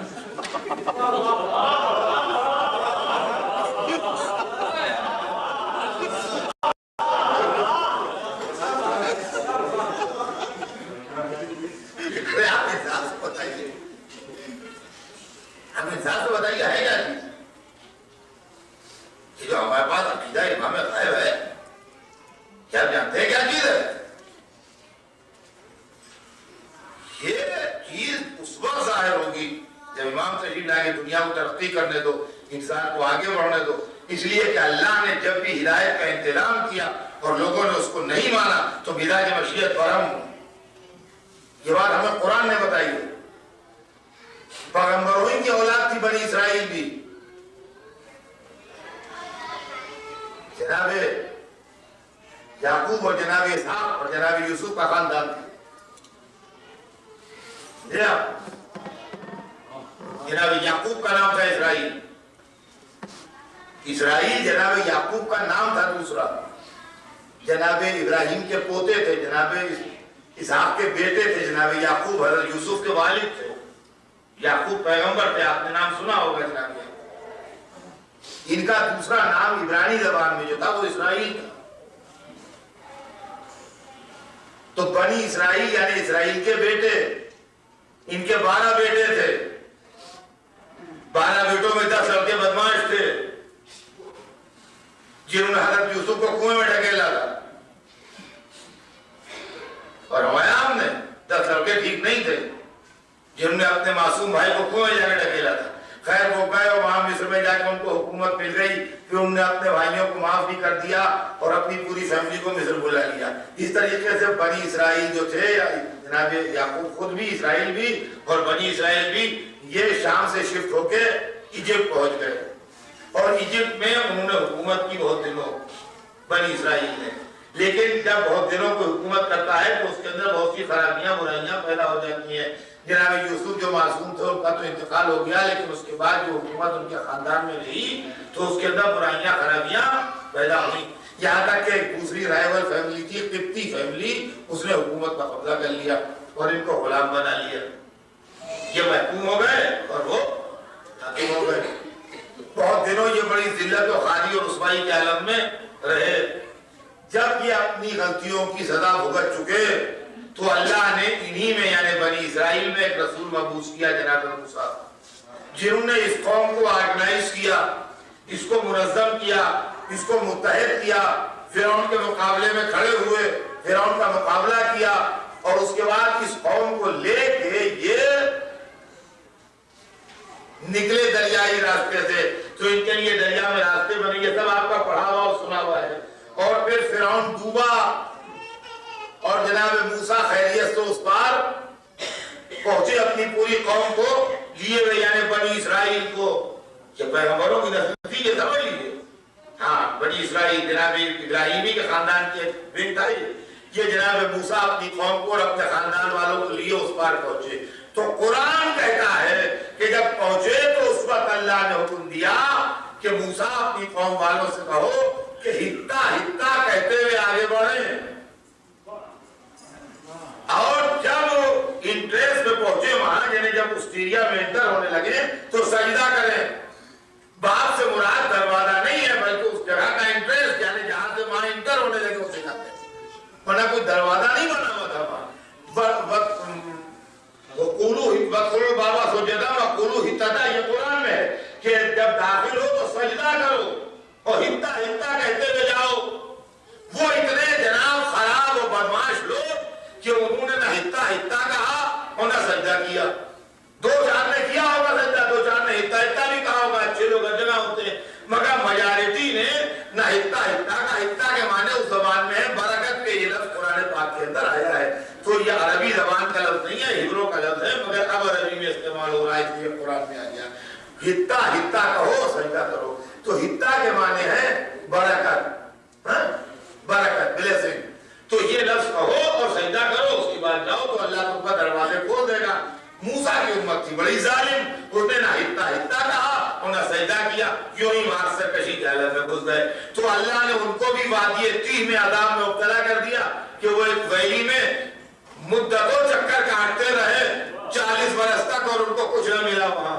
بتائیے ہے کیا چیز؟ یہ جو ہمارے پاس عقیدہ امام غیب ہے، کیا آپ جانتے ہیں کیا چیز ہے؟ یہ چیز اس وقت ظاہر ہوگی جب امام تشریف لائیں گے، دنیا کو ترقی کرنے دو، انسان کو آگے بڑھنے دو، اس لیے کہ اللہ نے جب بھی ہدایت کا انتظام کیا اور لوگوں نے اس کو نہیں مانا تو مزاج مشیت برہم ہو. یہ بات ہمیں قرآن نے بتائی ہے. پیغمبروں کی اولاد تھی بنی اسرائیل بھی. جناب یعقوب اور جناب اسحاق اور جناب یوسف کا خاندان تھا. جناب یعقوب کا نام تھا اسرائیل. اسرائیل جناب یعقوب کا نام تھا دوسرا. جناب ابراہیم کے پوتے تھے, جناب اسحاق کے بیٹے تھے, جناب یعقوب حضرت یوسف کے والد تھے. یعقوب پیغمبر تھے, آپ نے نام سنا ہوگا جناب یعقوب. ان کا دوسرا نام عبرانی زبان میں جو تھا وہ اسرائیل تھا. تو بنی اسرائیل یعنی اسرائیل کے بیٹے, ان کے 12 بیٹے تھے. 12 بیٹوں میں 10 لڑکے بدماش تھے جنہوں نے حضرت یوسف کو کنویں میں ڈھکیلا تھا. اور ہمایام نے 10 لڑکے ٹھیک نہیں تھے جنہوں نے اپنے معصوم بھائی کو کنویں میں جا کے ڈھکیلا تھا. خیر وہ گئے اور وہاں مصر میں جا کے ان کو حکومت مل گئی. پھر انہوں نے اپنے بھائیوں کو معاف بھی کر دیا اور اپنی پوری فیملی کو مصر بلا لیا. اس طریقے سے بنی اسرائیل جو تھے, جناب یعقوب خود بھی, اسرائیل بھی اور بنی اسرائیل بھی, یہ شام سے شفٹ ہو کے ایجپٹ پہنچ گئے. اور ایجپٹ میں انہوں نے حکومت کی بہت دنوں بنی اسرائیل نے. لیکن جب بہت دنوں کو حکومت کرتا ہے تو اس کے اندر بہت سی خرابیاں برائیاں پیدا ہو جاتی ہیں. جناب یوسف جو معصوم تھے ان کا تو انتقال ہو گیا, لیکن اس کے بعد جو حکومت ان کے خاندان میں رہی تو اس کے اندر برائیاں خرابیاں پیدا ہوئی. یہاں تک کہ دوسری رائیول فیملی تھی, قبطی فیملی, اس نے حکومت کا قبضہ کر لیا اور ان کو غلام بنا لیا. یہ محکوم ہو گئے اور وہ حاکم ہو گئے. بہت دنوں یہ بڑی ذلت و خاری اور رسوائی کے عالم میں رہے. جب یہ اپنی غلطیوں کی سزا بھگت چکے تو اللہ نے انہی میں یعنی بنی اسرائیل میں ایک رسول مبعوث کیا, جناب موسیٰ, جنہوں نے اس قوم کو آرگنائز کیا, اس کو منظم کیا, اس کو متحد کیا, فرعون کے مقابلے میں کھڑے ہوئے, فرعون کا مقابلہ کیا اور اس کے بعد اس قوم کو لے کے یہ نکلے دریائی راستے سے. تو ان کے لیے دریا میں راستے بنے, یہ سب آپ کا پڑھا ہوا اور سنا ہوا ہے. اور پھر فرعون ڈوبا اور جناب موسیٰ خیریت سے اس پار پہنچے اپنی پوری قوم کو لیے ہوئے, یعنی بنی اسرائیل کو. یہ پیغمبروں کی نسل تھی, یہ سمجھ لیجیے. ہاں, بنی اسرائیل جناب ابراہیمی کے خاندان کے بن تھا. یہ جناب موسیٰ اپنی قوم کو اور اپنے خاندان والوں کو لیے اس پار پہنچے. تو قرآن کہتا ہے کہ جب پہنچے تو اس وقت اللہ نے حکم دیا کہ موسیٰ اپنی قوم والوں سے کہو کہ ہتا ہتا کہتے ہوئے آگے بڑھیں. اور جب انٹریس میں پہنچے وہاں, یعنی جب اسٹیریا میں انٹر ہونے لگے تو سجدہ کریں. باپ سے مراد دروازہ نہیں ہے بلکہ اس جگہ کا انٹریس, یعنی جہاں سے وہاں انٹر ہونے لگے اسے کہتے ہیں, ورنہ کوئی دروازہ نہیں بنا ہوا تھا وہاں. بابا سوچتا وقولو ہتتا, یہ قرآن میں ہے کہ جب داخل ہو تو سجدہ کرو اور ہتا ہتا کہتے ہوئے جاؤ. وہ اتنے جناب خراب اور بدماش لوگ کہ انہوں نے نہ ہتا ہتا کہا اور نہ سجدہ کیا. 2-4 نے کیا ہوگا سجدہ, 2-4 نے ہتا ہتا بھی کہا ہوگا, اچھے لوگ ہر جگہ ہوتے ہیں, مگر میجارٹی نے نہ ہتا ہتا کا. ہتا کے معنی اس زبان میں ہے برکت کے, یہ لفظ قرآن پاک کے اندر آیا ہے. تو یہ عربی زبان کا لفظ نہیں ہے, ہیبرو کا لفظ ہے, مگر اب عربی میں استعمال ہو رہا ہے اس لیے قرآن میں آ گیا. ہتا ہتا کہو سجدہ کرو. تو ہتا کے معنی ہے برکت, برکت, بلیسنگ. تو یہ لفظ کہو اور سجدہ کرو, اس کے بعد جاؤ تو اللہ تم کا دروازے کھول دے گا. موسیٰ کی امت تھی بڑی ظالم, اس نے نہ ہتا ہتا کہا اور نہ سجدہ کیا, یوں ہی مار سرکشی کے حالت میں گھس گئے. تو اللہ نے ان کو بھی وادی تیہ میں عذاب میں مبتلا کر دیا کہ وہ ایک ویلی میں مدتوں چکر کاٹتے رہے 40 برس تک اور ان کو کچھ نہ ملا وہاں.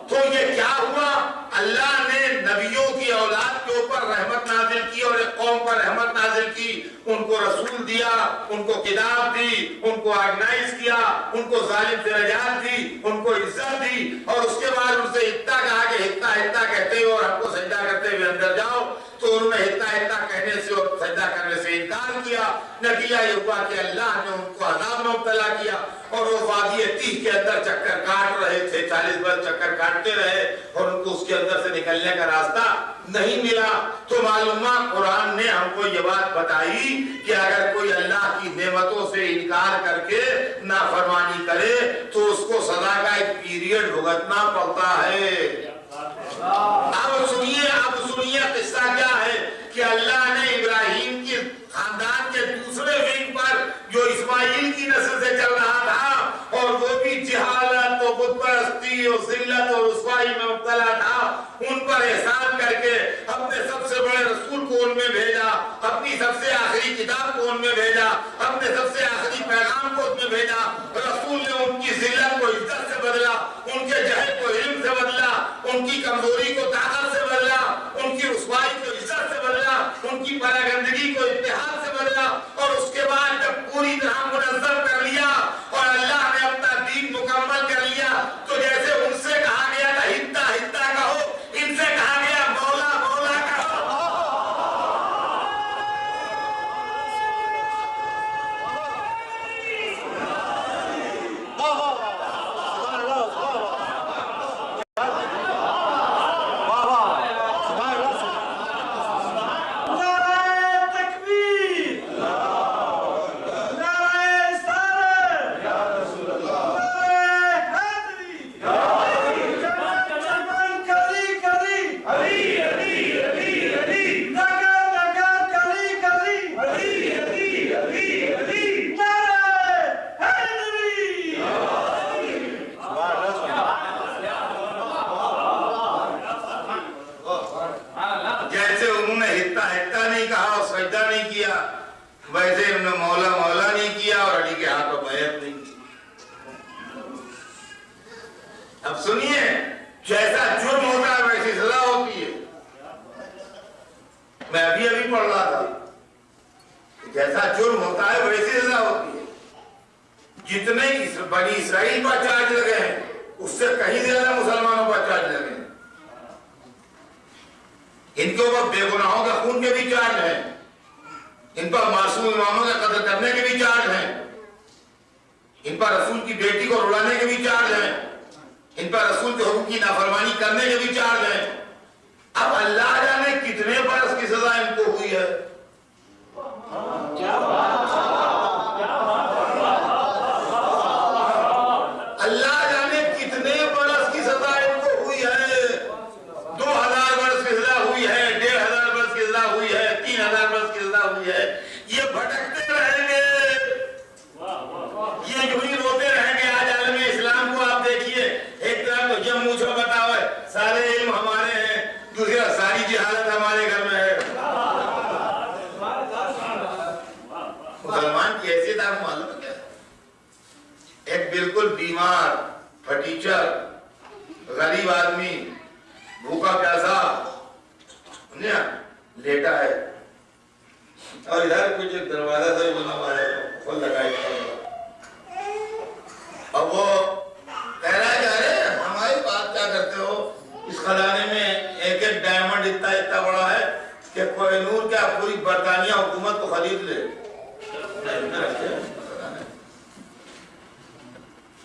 تو یہ کیا ہوا, اللہ نے نبیوں کی اولاد کے اوپر رحمت نازل کی اور ایک قوم پر رحمت نازل کی. ان کو رسول دیا, ان کو کتاب دی, ان کو آرگنائز کیا, ان کو ظالم سے نجات دی, ان کو عزت دی, اور اس کے بعد ان سے ہتا کہا کہ ہتا ہتا کہتے ہوئے اور ہم کو سجدہ کرتے ہوئے اندر جاؤ، تو انہوں نے ہتا ہتا کہنے سے اور سجدہ کرنے سے انکار کیا۔ نتیجہ یہ ہوا کہ اللہ نے ان کو عذاب میں مبتلا کیا، اور وہ وادی تیہ کے اندر چکر کاٹ رہے تھے، 40 برس چکر کاٹتے رہے اور ان کو اس کے اندر سے نکلنے کا راستہ نہیں ملا۔ تو معلومہ قرآن نے ہم کو یہ بات بتائی کہ اگر کوئی اللہ کی نعمتوں سے انکار کر کے نافرمانی کرے تو اس کو سزا کا ایک پیریڈ بھگتنا پڑتا ہے۔ اب سنیے قصہ کیا ہے کہ اللہ نے ابراہیم کی خاندان کے دوسرے ونگ پر جو اسماعیل کی نسل سے چل رہا تھا اور وہ بھی جہالت و بت پرستی اور ذلت اور رسوائی میں مبتلا تھا، ان پر احسان کر کے اپنے سب سے بڑے رسول کو ان میں بھیجا، اپنی سب سے آخری کتاب کو ان میں بھیجا، اپنے سب سے آخری پیغام کو ان میں بھیجا۔ رسول نے ان کی ذلت کو عزت سے بدلا، ان کے جہل کو علم سے بدلا، ان کی کمزوری کو طاقت سے بدلا، ان کی رسوائی کو عزت سے بدلا، ان کی پراگندگی کو اتحاد سے بدلا، اور اس کے بعد جب پوری طرح منظم کر لیا اور اللہ نے اپنا دین مکمل کر لیا، تو جیسے ان سے کہا گیا تھا ہتا ہتا کہو، ان سے کہا گیا مولا مولا کہو۔ ویسے انہوں نے مولا مولا نہیں کیا اور علی کے ہاتھ پر بیعت نہیں کی۔ اب سنیے، جیسا جرم ہوتا ہے ویسی سزا ہوتی ہے۔ میں ابھی پڑھ رہا تھا، جیسا جرم ہوتا ہے ویسی سزا ہوتی ہے۔ جتنے بنی اسرائیل پر چارج لگے ہیں اس سے کہیں زیادہ مسلمانوں پر چارج لگے ہیں۔ ان کے اوپر بے گناہوں کے خون کے بھی چارج ہیں، ان پر معصوم اماموں کا قتل کرنے کے بھی چارج ہیں، ان پر رسول کی بیٹی کو رلانے کے بھی چارج ہیں، ان پر رسول کے حکم کی نافرمانی کرنے کے بھی چارج ہیں۔ اب اللہ جانے کتنے برس کی سزا ان کو ہوئی ہے۔ اللہ جانے کتنے برس کی سزا ان کو ہوئی ہے۔ 2000 برس کی سزا ہوئی ہے، 1500 برس کی سزا ہوئی ہے، 3000 برس کی سزا ہوئی ہے۔ یہ بھٹکتے رہیں گے، یہ یوں ہی روتے رہیں گے۔ آج عالم اسلام کو آپ دیکھیے، ایک طرف تو جب مجھے بتاؤ ہے سارے علم ہمارے ہیں، دوسری ساری جہالت ہمارے گھر میں ہے۔ مسلمان کی حیثیت آپ معلوم ہے کیا؟ ایک بالکل بیمار پھٹیچر غریب آدمی بھوکا پیاسا لیٹا ہے، اور ادھر کچھ ایک دروازہ سے بنا ہوا ہے، پھل لگائے اب وہ کہہ رہا ہے ارے ہماری بات کیا کرتے ہو، اس خزانے میں ایک ایک ڈائمنڈ اتنا بڑا ہے کہ کوہ نور کیا پوری برطانیہ حکومت کو خرید لے۔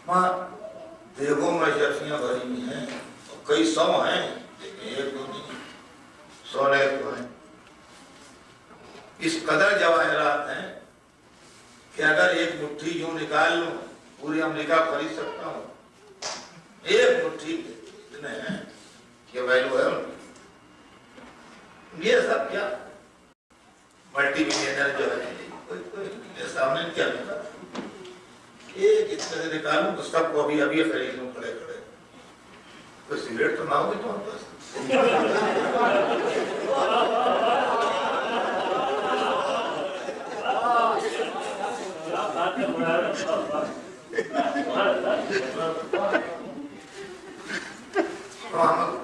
ماں دیگوں میں شرفیاں بھری ہوئی ہیں، کئی 100 ہیں، لیکن ایک دو نہیں، 100 تو ہیں۔ اس قدر جواہرات ہیں کہ اگر ایک مٹھی یوں نکال لوں پوری امریکہ خرید سکتا ہوں۔ ایک مٹھی اتنے ہیں کہ ویلو ہے ان کی۔ یہ سب کیا ملٹی ملینر جو ہے میرے سامنے کیا ملا، ایک اتنے سے نکالوں تو سب کو ابھی خرید لوں کھڑے کھڑے۔ کوئی سگریٹ تو نہ ہوگی تمہارے پاس؟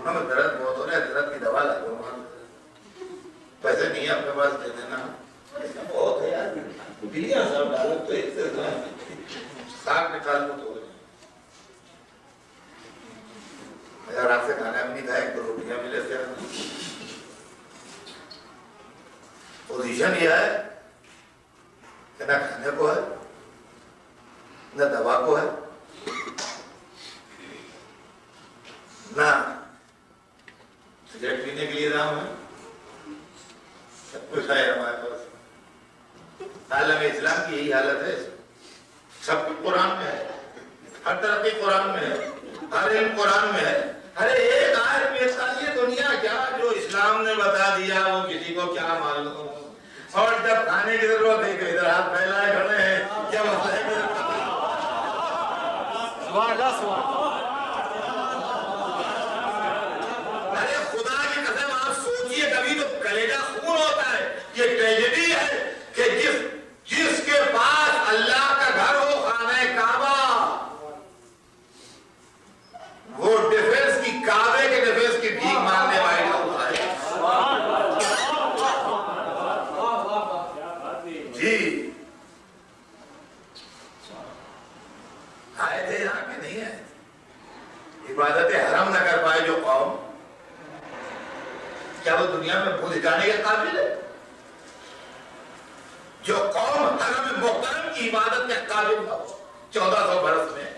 ہمیں درد بہت ہو رہا ہے، درد کی دوا لا دو، پیسے نہیں اپنے پاس دے دینا، بہت ہے یار، بلیاں سب ڈالو تو ایک سے ساگ نکال لو تو اگر آپ سے کھانا بھی نہیں کھائے تو روٹیاں ملے سے پوزیشن یہ ہے کہ نہ کھانے کو ہے نہ دوا کو ہے نہ سگریٹ پینے کے لیے دام ہے، سب کچھ ہے ہمارے پاس۔ عالم اسلام کی یہی حالت ہے، سب کچھ قرآن میں ہے، ہر طرف کی قرآن میں ہے، ہر علم قرآن میں ہے۔ ارے ایک آیت میں یہ دنیا کیا جو اسلام نے بتا دیا وہ کسی کو کیا معلوم، اور جب کھانے کی ضرورت ہے کہ ادھر ہاتھ پھیلائے کھڑے ہیں، کیا مسئلہ ہے؟ ارے خدا کی قسم آپ سوچئے کبھی تو کلیجہ خون ہوتا ہے۔ یہ ٹریجڈی ہے کہ جس کے پاس اللہ کا گھر ہو خانہ کعبہ، وہ ڈیفنس کی کعبے کے ڈیفنس کی بھیک مانگنے والی ہوتا ہے۔ جی آئے تھے یہاں کے نہیں آئے، عبادت حرم نہ کر پائے جو قوم، کیا وہ دنیا میں بھول جانے کے قابل ہے؟ جو قوم حرم محترم کی عبادت کے قابل نہ ہو 1400 برس میں،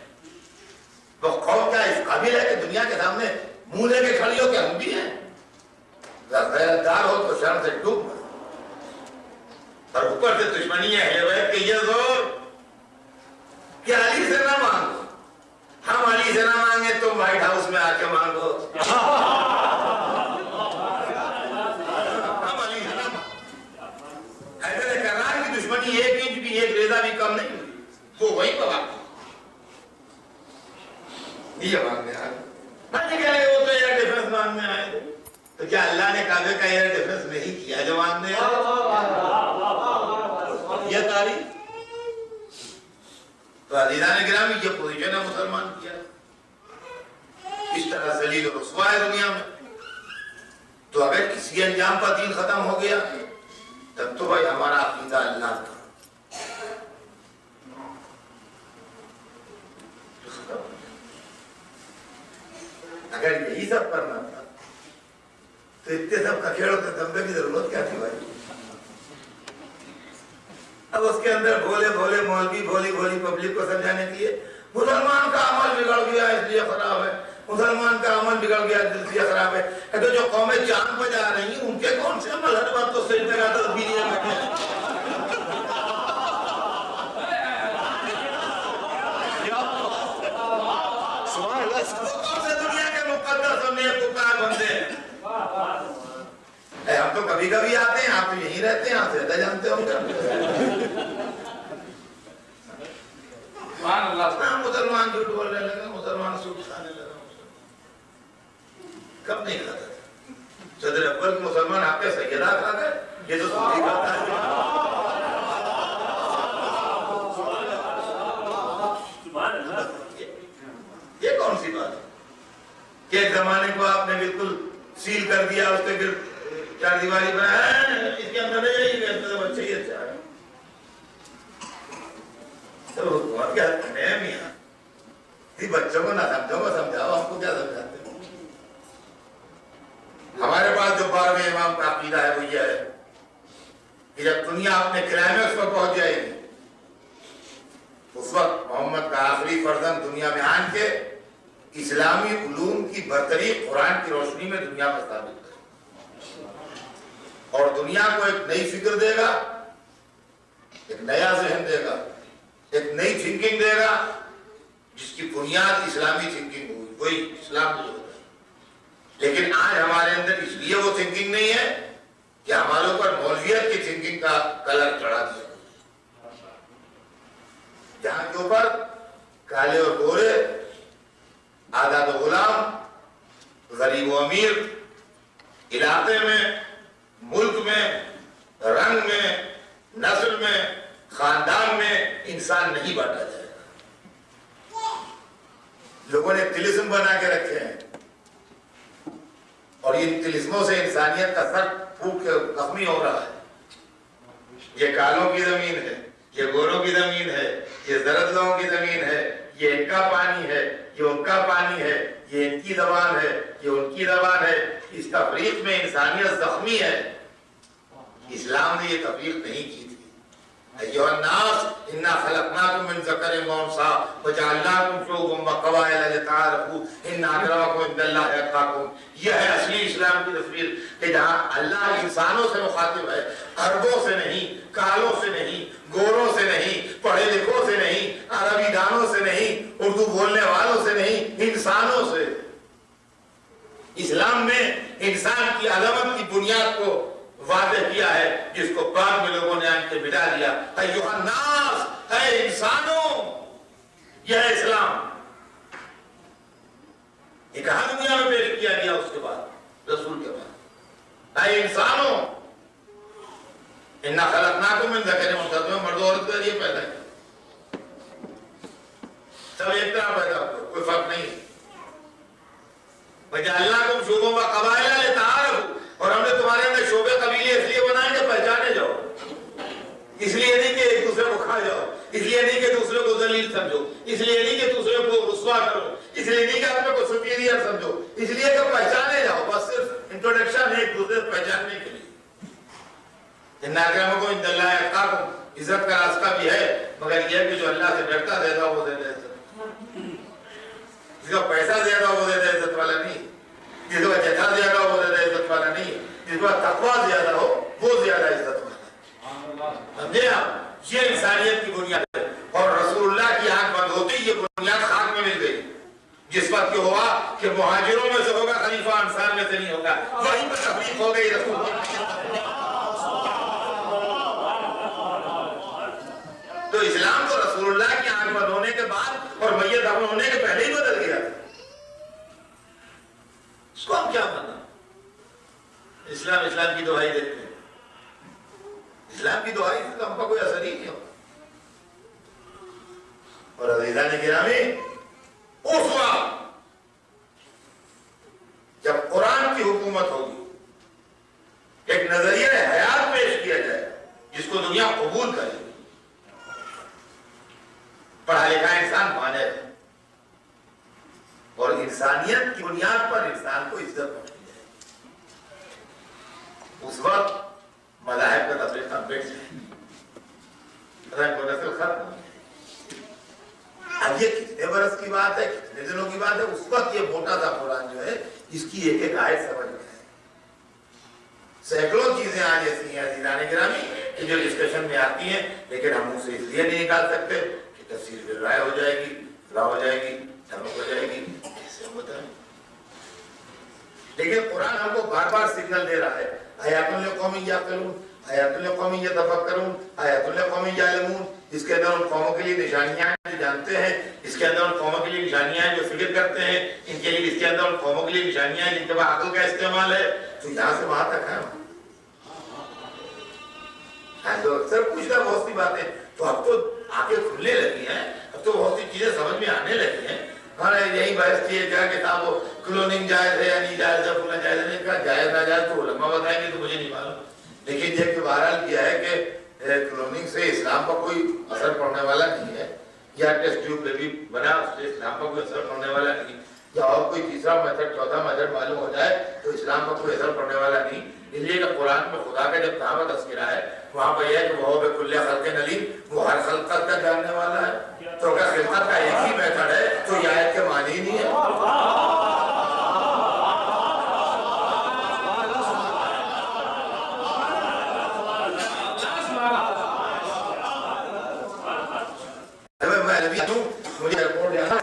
وہ قوم کیا اس قابل ہے کہ دنیا کے سامنے منہ لے کے کھڑی ہو کہ ہم بھی ہیں؟ غیرتدار ہو تو شرم سے ڈوب مر، اور اوپر سے دشمنی ہے کہ یہ زور کہ علی سے نہ مانگو، ہم علی سے نہ مانگے تم وائٹ ہاؤس میں آ کے مانگو، ہم علی سے نہ مانگو۔ حیدر کرار کی دشمنی 1 انچ بھی 1 ریزہ بھی کم نہیں ہوئی، وہ وہیں پر آتی یہ مانگنے آئے۔ بچ گئے وہ تو ایئر ڈیفنس مانگنے آئے، تو کیا اللہ نے کعبے کا ایئر ڈیفنس نہیں کیا جو مانگنے آئے؟ یہ تاریخ تو عزیزان گرامی یہ پوزیشن ہے مسلمان کیا، اس طرح ذلیل و رسوا ہے دنیا میں۔ تو اگر کسی انجام پر دین ختم ہو گیا تب تو بھائی ہمارا عقیدہ اللہ کا اگر یہی سب کرنا تھا تو اتنے سب کھکھیڑوں کے دمبے کی ضرورت کیا تھی بھائی؟ اب اس کے اندر بھولے بھولے مولوی بھولی بھولی پبلک کو سمجھانے کے لیے مسلمان کا عمل بگڑ گیا اس لیے خراب ہے، مسلمان کا عمل بگڑ گیا اس لیے خراب ہے۔ تو جو قومیں چاند پہ جا رہی ہیں ان کے کون سے عمل؟ ہر بات تو صحیح جگہ تدبیریاں بیٹھے ہیں۔ ہم تو کبھی کبھی آتے ہیں، آپ تو یہیں رہتے ہیں، آپ زیادہ جانتے ہوں گے۔ مسلمان جھوٹ بولنے لگا، مسلمان سوٹ کھانے لگا۔ کب نہیں کھاتا تھا؟ صدر اکبر مسلمان آپ کے سیدہ کھا گئے، یہ تو سوٹی کھاتا ہے۔ یہ کون سی بات ہے کہ ایک زمانے کو آپ نے بالکل سیل کر دیا، اس کے پھر چار دیواری بنایا، اس کے اندر نہیں گئے بچے ہی اچھا ہے۔ تو حکومت کیا کرنے ہیں میاں؟ بچوں کو نہ سمجھو گا، سمجھاؤ، ہم کو کیا سمجھاتے ہیں؟ ہمارے پاس جو 12ویں امام کا عقیدہ ہے وہ یہ ہے کہ جب دنیا اپنے کلائمیکس پر پہنچ جائے گی اس وقت محمد کا آخری فرزند دنیا میں آن کے اسلامی علوم کی برتری قرآن کی روشنی میں دنیا پر ثابت کرے، اور دنیا کو ایک نئی فکر دے گا، ایک نیا ذہن دے گا، ایک نئی تھنکنگ دے گا جس کی بنیاد اسلامی تھنکنگ ہوئی، وہی اسلام نہیں ہوتا۔ لیکن آج ہمارے اندر اس لیے وہ تھنکنگ نہیں ہے کہ ہمارے اوپر مولویت کی تھنکنگ کا کلر چڑھا دیا، جہاں کے اوپر کالے اور گورے، آزاد و غلام، غریب و امیر، علاقے میں، ملک میں، رنگ میں، نسل میں، خاندان میں انسان نہیں بانٹا جائے گا۔ لوگوں نے طلسم بنا کے رکھے ہیں اور ان طلسموں سے انسانیت کا سر پھوٹ کے زخمی ہو رہا ہے۔ یہ کالوں کی زمین ہے، یہ گوروں کی زمین ہے، یہ زرد لوگوں کی زمین ہے، یہ ان کا پانی ہے، یہ ان کا پانی ہے، یہ ان کی زبان ہے، یہ ان کی زبان ہے، اس تفریق میں انسانیت زخمی ہے۔ اسلام نے یہ تفریق نہیں کی تھی۔ ایھا الناس انا خلقناکم من ذکر و انثی وجعلناکم شعوبا وقبائل لتعارفوا ان اکرمکم عند اللہ اتقاکم۔ یہ ہے اصلی اسلام کی تصویر کہ جہاں اللہ انسانوں سے مخاطب ہے، عربوں سے نہیں، کالوں سے نہیں، گوروں سے نہیں، پڑھے لکھوں سے نہیں، عربی دانوں سے نہیں، اردو بولنے والوں سے نہیں، انسانوں سے۔ اسلام نے انسان کی عظمت کی بنیاد کو واضح کیا ہے، جس کو بعد میں لوگوں نے آن کے مٹا دیا۔ ایھا الناس، اے انسانوں، یہ ہے اسلام۔ یہ کہاں دنیا میں پیش کیا گیا اس کے بعد، رسول کے بعد؟ اے انسانوں، انا خلقناکم من ذکر و انثی، تمہیں مرد و عورت کے لیے پیدا کیا، سب ایک طرح پیدا ہوئے، کوئی فرق نہیں۔ وجعلناکم شعوبا وقبائل لتعارفوا، اور ہم نے تمہارے اندر شعبے قبیلے اس لیے بنائے کہ پہچانے جاؤ، اس لیے نہیں کہ ایک دوسرے کو کھا جاؤ، اس لیے نہیں کہ دوسرے کو ذلیل سمجھو، اس لیے نہیں کہ دوسرے کو رسوا کرو، اس لیے نہیں کہ اپنے کو سپیریئر سمجھو، اس لیے کہ پہچانے جاؤ، بس صرف انٹروڈکشن ہے ایک دوسرے کو پہچاننے کے لیے۔ ان اکرمکم عند اللہ اتقاکم، عزت کا راستہ بھی ہے، مگر یہ کہ جو اللہ سے ڈرتا زیادہ وہ زیادہ عزت، جس کا پیسہ زیادہ وہ زیادہ عزت والا نہیں، جس کا جتھا زیادہ ہو وہ زیادہ عزت والا نہیں، جس کا تقویٰ زیادہ ہو وہ زیادہ عزت والا ہے۔ سمجھے آپ؟ یہ انسانیت کی بنیاد ہے، اور رسول اللہ کی آنکھ بند ہوتی یہ بنیاد خاک میں مل گئی۔ جس وقت یہ ہوا کہ مہاجروں میں سے ہوگا خلیفہ، انصار میں سے نہیں ہوگا، وہیں پر تفریق ہو گئی رسول تو اسلام تو رسول اللہ کی آنکھ بند ہونے کے بعد اور میت دفن ہونے کے پہلے ہی بدل گیا تھا۔ اس کو ہم کیا مانا؟ اسلام کی دعائی دیتے ہیں، اسلام کی دعائی سے تو ہم کا کوئی اثر ہی نہیں ہوتا۔ اور عزیزان گرامی، اس وقت جب قرآن کی حکومت ہوگی، ایک نظریہ حیات پیش کیا جائے جس کو دنیا قبول کرے، پڑھا لکھا انسان مانے گا، اور انسانیت کی بنیاد پر انسان کو عزت بخشی جائے، اس وقت مذاہب کا تفریقہ بیٹھ جائے، رنگ و نسل ختم ہو جائے۔ اب یہ کتنے برس کی بات ہے، کتنے دنوں کی بات ہے، اس وقت یہ موٹا سا قرآن جو ہے اس کی ایک ایک آیت سمجھ میں ہے۔ سینکڑوں چیزیں آج ایسی ہیں عزیزان گرامی کہ جو ڈسکشن میں آتی ہیں، لیکن ہم ان سے اس لیے نہیں نکال سکتے کہ تفسیر بالرائے ہو جائے گی، راہ ہو جائے گی، دھمک ہو جائے گی، ایسے ہوتا ہے۔ لیکن قرآن ہم کو بار بار سگنل دے رہا ہے، آیات لقوم یعقلون، آیات لقوم یتفکرون، آیات لقوم یعلمون۔ اس کے اندر ان قوموں کے لیے نشانیاں ہیں جو جانتے ہیں، اس کے اندر ان قوموں کے لیے نشانیاں ہیں جو فکر کرتے ہیں، ان کے لیے اس کے اندر ان قوموں کے لیے نشانیاں ہیں جن کے پاس عقل کا استعمال ہے۔ تو یہاں سے وہاں تک ہے، تو اکثر پوچھتا بہت سی باتیں، تو اب تو آنکھیں کھلنے لگی ہیں، اب تو بہت سی چیزیں سمجھ میں آنے لگی ہیں۔ ہمارے یہی بحث کی ہے کیا کتاب ہو، کلوننگ جائز ہے یا نہیں جائز ہے، پھولنا جائز ہے، نہیں کہا جائز نہ جائز تو علماء بتائیں گے، تو مجھے نہیں معلوم۔ لیکن یہ کہ بہرحال کیا ہے کہ کلوننگ سے اسلام پر کوئی اثر پڑنے والا نہیں ہے، یا ٹیسٹ ٹیوب بیبی بنا اس سے اسلام پر کوئی اثر پڑنے والا نہیں، یا اور کوئی تیسرا میتھڈ چوتھا میتھڈ معلوم ہو جائے تو اسلام پر کوئی اثر پڑنے والا نہیں۔ اس لیے کہ قرآن میں خدا کا جب کہاں پر تذکرہ ہے وہاں پر یہ ہے کہ وہ بکل خلق علیم، وہ ہر خلقت کا جاننے والا ہے۔ تو اگر خلقت کا ایک ہی میتھڈ ہے تو یہ آیت کے معنی ہی نہیں ہے۔ مجھے ایئرپورٹ جانا،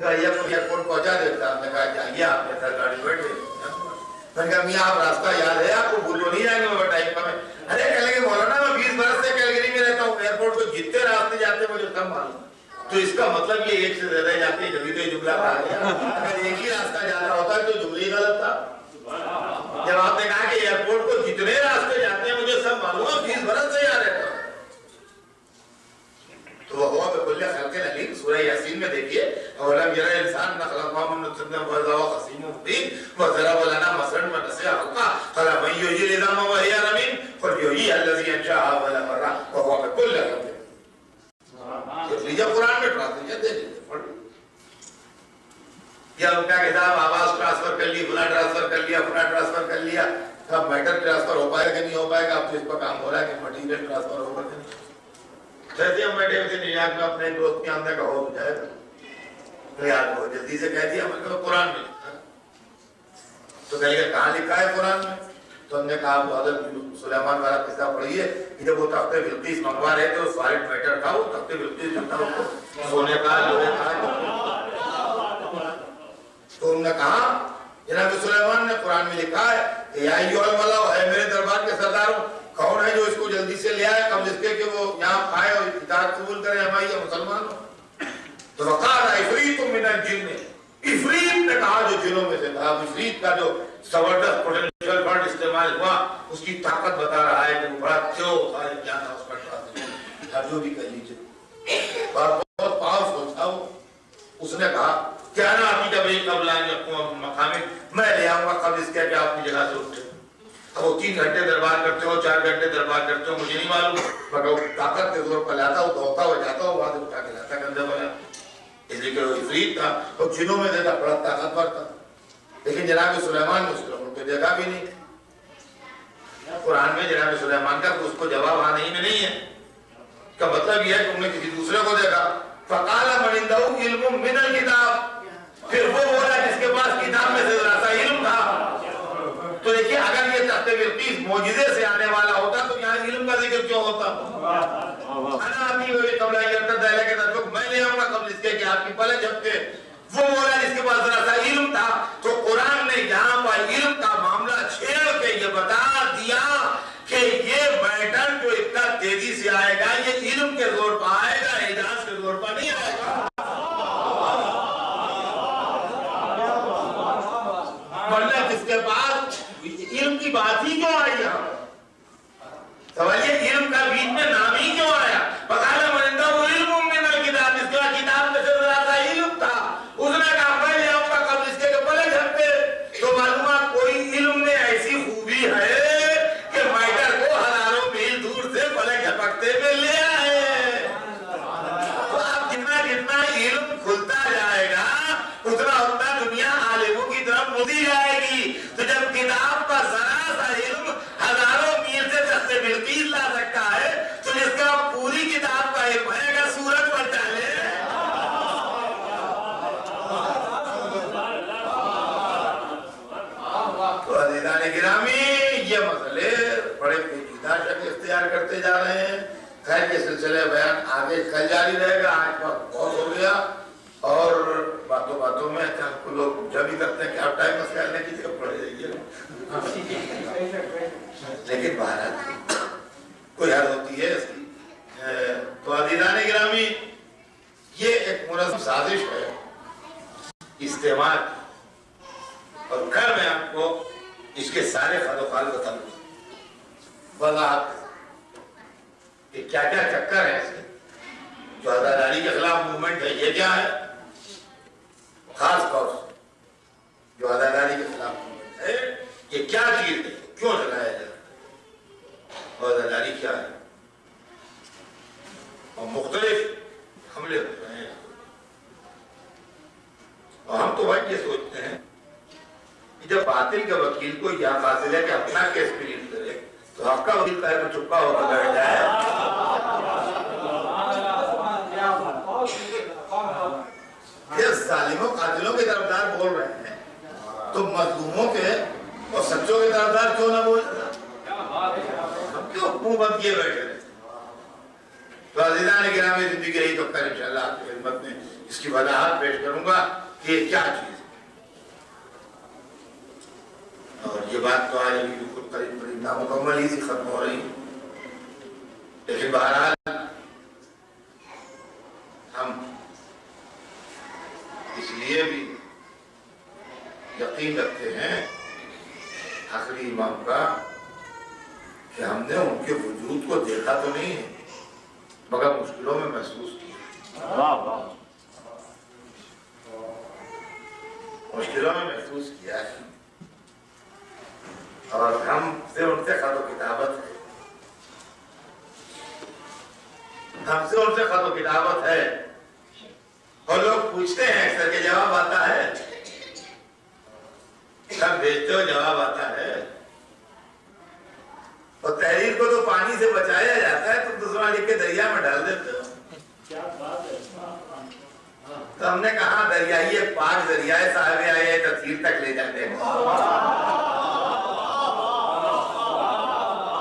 ایئرپورٹ پہنچا دیتا، میں نے کہا جائیے آپ نے سر گاڑی بیٹھ گئی۔ میں نے کہا میاں آپ راستہ یاد ہے، آپ کو بھول تو نہیں جائیں گے ٹائم کا؟ میں ارے کہنے کے مولانا میں 20 برس سے کیلگری میں رہتا ہوں، ایئرپورٹ کو جتنے راستے جاتے ہیں مجھے کم معلوم۔ تو اس کا مطلب یہ ایک سے زیادہ جاتے ہیں، جبھی تو یہ جملہ کہا گیا۔ اگر ایک ہی راستہ جاتا ہوتا تو جملہ ہی غلط تھا۔ جب آپ نے کہا کہ ایئرپورٹ کو جتنے راستے جاتے ہیں مجھے سب معلوم ہے، 20 برس سے یہاں رہتا ہوں، تو وہ بکل خلق علیم سورہ یاسین میں دیکھیے، اولم یرى الانسان انا خلقناه من نطفة فاذا هو خصيم مبين وضرب لنا مثلا ونسي خلقه قال من يحيي العظام وهي رميم قل يحييها الذي انشأها اول مرة وهو بكل خلق عليم۔ قرآن میں ٹرانسلیشن دے دیتے، یا ان کا کتاب آواز ٹرانسفر کر لی، فلاں ٹرانسفر کر لیا، فلاں ٹرانسفر کر لیا، اب میٹر ٹرانسفر ہو پائے گا کہ نہیں ہو پائے گا؟ اب تو اس پر کام ہو رہا ہے کہ مٹیریل ٹرانسفر ہوگا کہ نہیں۔ کہتے ہم بیٹھے ہوئے تھے نیو یارک میں، اپنے دوست کے اندر کا ہو جائے تو یار بہت جلدی سے کہہ دیا، میں کہا قرآن میں لکھا ہے۔ تو کہے گا کہاں لکھا ہے قرآن میں؟ تو ہم نے کہا حضرت سلیمان والا قصہ پڑھیے کہ جب وہ تخت بلقیس منگوا رہے تھے، وہ سالڈ میٹر تھا، وہ تخت بلقیس جو تھا وہ سونے کا لوہے کا۔ تو انہوں نے کہا جناب سلیمان نے قرآن میں لکھا ہے کہ یا ایھا الملأ، اے میرے دربار کے سرداروں، کون ہے جو اس کو جلدی سے لے آئے قبل اس کے کہ وہ یہاں آئے اور اطاعت قبول کرے ہماری یا مسلمان ہو؟ تو وقال عفریت من الجن، عفریت نے کہا جو جنوں میں سے تھا، عفریت کا جو زبردست پوٹینشیل ورڈ استعمال ہوا، اس کی طاقت بتا رہا ہے کہ وہ بڑا کیوں تھا، کیا تھا اس کا ٹرانسلیشن، آپ جو بھی کہہ لیجیے، بہت پاورفل تھا وہ۔ اس نے کہا کیا نا آپ کی جب ایک قبل آئیں مقامی، میں لے آؤں گا قبل اس کے کہ آپ کی جگہ سے اٹھے۔ اب وہ 3 گھنٹے دربار کرتے ہو، 4 گھنٹے دربار کرتے ہو، مجھے نہیں معلوم، مگر وہ طاقت کے زور پر لاتا ہو، دوڑتا ہو جاتا ہو، وہاں سے اٹھا کے لاتا گندے والا، اس لیے کہ وہ عفریت تھا، اور جنوں میں سے تھا، بڑا طاقتور تھا۔ لیکن جناب سلیمان نے اس کو ان کو دیکھا بھی نہیں۔ قرآن میں جناب سلیمان کا اس کو جواب آنے ہی میں نہیں ہے، کا مطلب یہ ہے کہ انہوں نے کسی دوسرے کو دیکھا۔ فقال من عنده علم من الكتاب، پھر وہ بولا جس کے پاس کتاب میں سے ذرا سا علم تھا۔ تو دیکھیے اگر یہ تخت بلقیس معجزے سے آنے والا ہوتا تو یہاں علم کا ذکر کیوں ہوتا؟ انا آتی ہوئی قبل یرتد الیک طرفک، میں لے آؤں گا قبل اس کے کہ آپ کی پلک جھپکے۔ وہ بولا جس کے پاس ذرا سا علم تھا، تو قرآن نے یہاں پر علم کا معاملہ چھیڑ کے یہ بتا دیا کہ یہ میٹر جو اتنا تیزی سے آئے گا یہ علم کے زور پر آئے گا، اعجاز کے زور پر نہیں آئے گا۔ ورنہ جس کے پاس علم کی بات ہی کیوں آئی یہاں؟ سوال یہ علم کا بیچ میں نام ہی کیوں آیا؟ فقال من عنده علم من الکتاب، اس کا کتاب میں سے ذرا سا علم تھا، اس نے کہا میں لے آؤں گا قبل اس کے کہ پلک جھپکے۔ تو معلومات کوئی علم میں ایسی خوبی ہے کہ میٹر کو ہزاروں میل دور سے پلک جھپکتے میں لے آئے۔ تو اب جتنا جتنا علم کھلتا جائے گا اتنا اتنا دنیا عالموں کی طرف مڑتی جائے گی۔ تو جب کتاب کا ذرا سا علم ہزاروں میل سے تخت بلقیس لا سکتا ہے تو جس کا پوری کتاب کا علم ہے اگر سورج پر چلے۔ تو عزیزان گرامی یہ مسئلے بڑے پیچیدہ شکل اختیار کرتے جا رہے ہیں۔ خیر یہ سلسلہ بیان آگے کل جاری رہے گا، آج وقت بہت ہو گیا اور باتوں باتوں میں لوگ جب ہی کرتے ہیں کہ آپ ٹائم مسئلہ کرنے کی جگہ پڑے رہیے، لیکن بہرحال کوئی حد ہوتی ہے اس کی۔ تو عزیزان گرامی یہ ایک منظم سازش ہے استعمال کی، اور کل میں آپ کو اس کے سارے خد و خال بتاؤں وضاحت کہ کیا کیا چکر ہے اس کے۔ جو عزاداری کے خلاف موومنٹ ہے یہ کیا ہے؟ خاص طور سے جو عزاداری کے خلاف موومنٹ ہے یہ کیا چیز ہے، کیوں چلایا جاتا ہے، اور عزاداری کیا ہے، اور مختلف حملے ہو رہے ہیں۔ اور ہم تو بھائی یہ سوچتے ہیں کہ جب باطل کے وکیل کو یہ حاصل ہے کہ اپنا کیس پلیڈ کرے تو آپ کا وکیل کا ہے چپا ہو کر بیٹھ جائے۔ یہ ظالموں قاتلوں کے طرفدار بول رہے ہیں تو مظلوموں کے اور سچوں کے طرفدار کیوں نہ بول؟ ہم کیوں حکومت کیے بیٹھے رہے؟ تو عزیزان گرامی زندگی رہی تو کر انشاءاللہ آپ کی خدمت میں اس کی وضاحت پیش کروں گا کہ یہ کیا چیز ہے۔ اور یہ بات تو آج ابھی بالکل قریب قریب نامکمل ہی سی ختم ہو رہی ہے، لیکن بہرحال ہم اس لیے بھی یقین رکھتے ہیں آخری امام کا کہ ہم نے ان کے وجود کو دیکھا تو نہیں ہے مگر مشکلوں میں محسوس کیا، مشکلوں میں محسوس کیا ہے، اور ہم سے ان سے خط و کتابت ہے، ہم سے ان سے خط و کتابت ہے، اور لوگ پوچھتے ہیں اکثر کے جواب آتا ہے خط بھیجتے ہو جواب آتا ہے. اور تحریر کو تو پانی سے بچایا جاتا ہے، تم دوسرا لکھ کے دریا میں ڈال دیتے ہو. کیا بات ہے. تو ہم نے کہا دریائی پاک دریائے صاحب آئے تفسیر تک لے جاتے ہیں.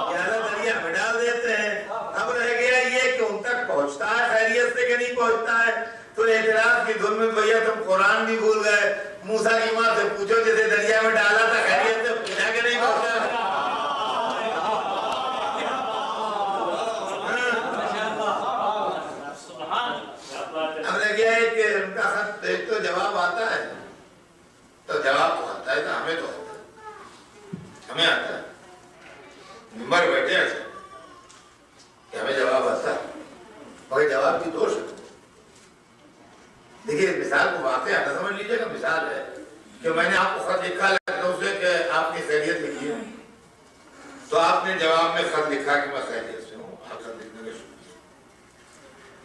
زیادہ دریا میں ڈال دیتے ہیں. اب رہ گیا یہ کہ ان تک پہنچتا ہے خیریت سے کہ نہیں پہنچتا ہے. تو اعتراض کی دھن میں بھیا تم قرآن بھی بھول گئے. موسیٰ کی ماں سے پوچھو جیسے دریا میں ڈالا تھا خیریت سے پوچھا کہ نہیں پہنچا. اب رہ گیا ہے کہ ان کا خط ایک تو جواب آتا ہے، تو جواب تو آتا ہے، تو ہمیں تو آتا ہے، ہمیں آتا ہے. ممبر بیٹھے ہیں ایسے کہ ہمیں جواب آتا ہے، مگر جواب کی دو شکل. دیکھیے مثال کو واقعہ نہ سمجھ لیجیے گا. مثال ہے کہ میں نے آپ کو خط لکھا لکھنؤ سے کہ آپ کی خیریت لکھی ہے، تو آپ نے جواب میں خط لکھا کہ میں خیریت سے ہوں. آپ خط لکھنے کے شروع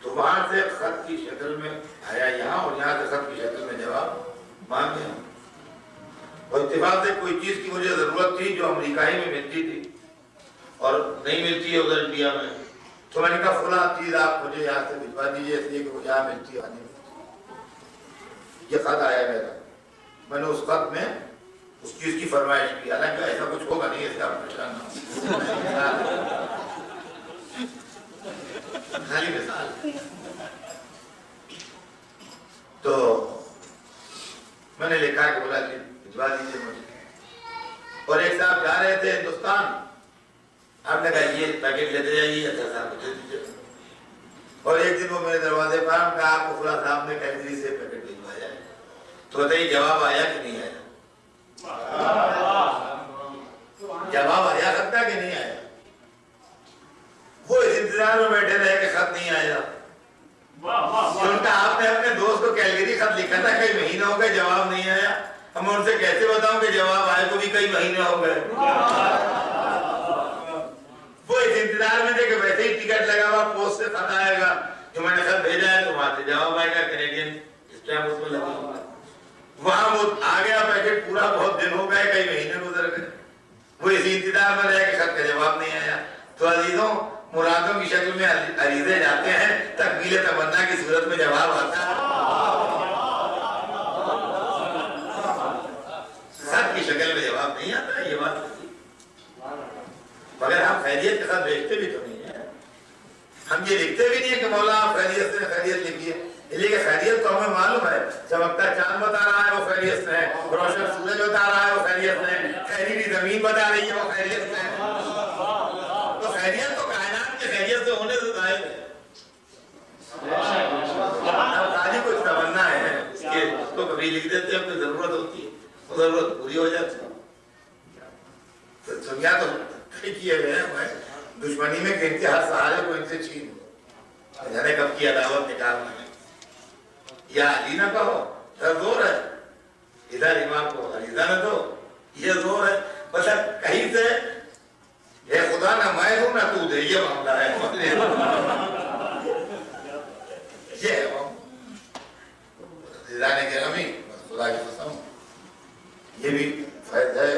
تو وہاں سے خط کی شکل میں آیا یہاں، اور یہاں سے خط کی شکل میں جواب مانگ گیا. اور اتفاق سے کوئی چیز کی مجھے ضرورت تھی جو امریکائی میں ملتی تھی اور نہیں ملتی ہے ادھر انڈیا میں. تو میں نے کہا فلاں چیز آپ مجھے یہاں سے بھجوا دیجیے، اس لیے کہ وہ یہاں ملتی ہے. یہ خط آیا میرا، میں نے اس خط میں اس چیز کی فرمائش کی. حالانکہ ایسا کچھ ہوگا نہیں، اس کا پریشان خالی مثال. تو میں نے لکھا کہ بولا کہ بھجوا دیجیے مجھے. اور ایک صاحب جا رہے تھے ہندوستان، آپ نے کہا یہ پیکٹ لیتے جائیے، اچھا صاحب دے دیجیے. اور ایک دن وہ میرے دروازے پر ہم کہا آپ کو فلاں صاحب نے کیلگری سے پیکٹ بھجوایا ہے. تو بتائیے جواب آیا کہ نہیں آیا؟ جواب آیا سکتا ہے کہ نہیں آیا؟ وہ اس انتظار میں بیٹھے رہے کہ خط نہیں آیا. ان کا آپ نے اپنے دوست کو کیلگری خط لکھا تھا، کئی مہینہ ہو گئے جواب نہیں آیا. ہم ان سے کیسے بتاؤں کہ جواب آئے کو بھی کئی مہینے ہو گئے. وہ اس انتظار میں تھے کہ ویسے ہی ٹکٹ لگا ہوا پوسٹ سے خط آئے گا، جو میں نے خط بھیجا ہے تو وہاں سے جواب آئے گا کینیڈین اسٹیمپ اس میں لگا ہوا. وہاں وہ آ گیا پیکٹ، پورا بہت دن ہو گئے، کئی مہینے گزر گئے. وہ اسی انتظار میں رہے کہ خط کا جواب نہیں آیا. تو عزیزوں، مرادوں کی شکل میں عریضے جاتے ہیں، تکمیل تمنا کی صورت میں جواب آتا ہے. خط کی شکل میں جواب نہیں آتا ہے، یہ بات نہیں. مگر ہم خیریت کے ساتھ بھیجتے بھی تو نہیں ہیں. ہم یہ لکھتے بھی نہیں ہے کہ مولا آپ خیریت سے خیریت لکھیے. اس لیے کہ خیریت تو ہمیں معلوم ہے. چمکتا چاند بتا رہا ہے وہ خیریت سے ہے، روشن سورج بتا رہا ہے وہ خیریت سے ہے، خیریلی زمین بتا رہی ہے وہ خیریت سے ہے. تو خیریت تو کائنات کی خیریت سے ہونے سے ظاہر ہے. اب خالی کچھ تمنا ہے کہ اس کو کبھی لکھ دیتے ہیں، کوئی ضرورت ہوتی ہے، وہ ضرورت پوری ہو جاتی ہے. تو دنیا تو کیے ہوئے ہیں دشمنی میں کہ ان کے ہر سہارے کو ان سے چھین لو. جانے کب کی عداوت نکالنا ہے. یا علی نہ کہو، ادھر زور ہے، ادھر امام کو علیزہ نہ دو، یہ زور ہے. بس کہیں سے اے خدا نہ میں ہوں نہ تو دے، یہ معاملہ ہے. یہ ہے وہ خدا کی قسم، یہ بھی فائدہ ہے.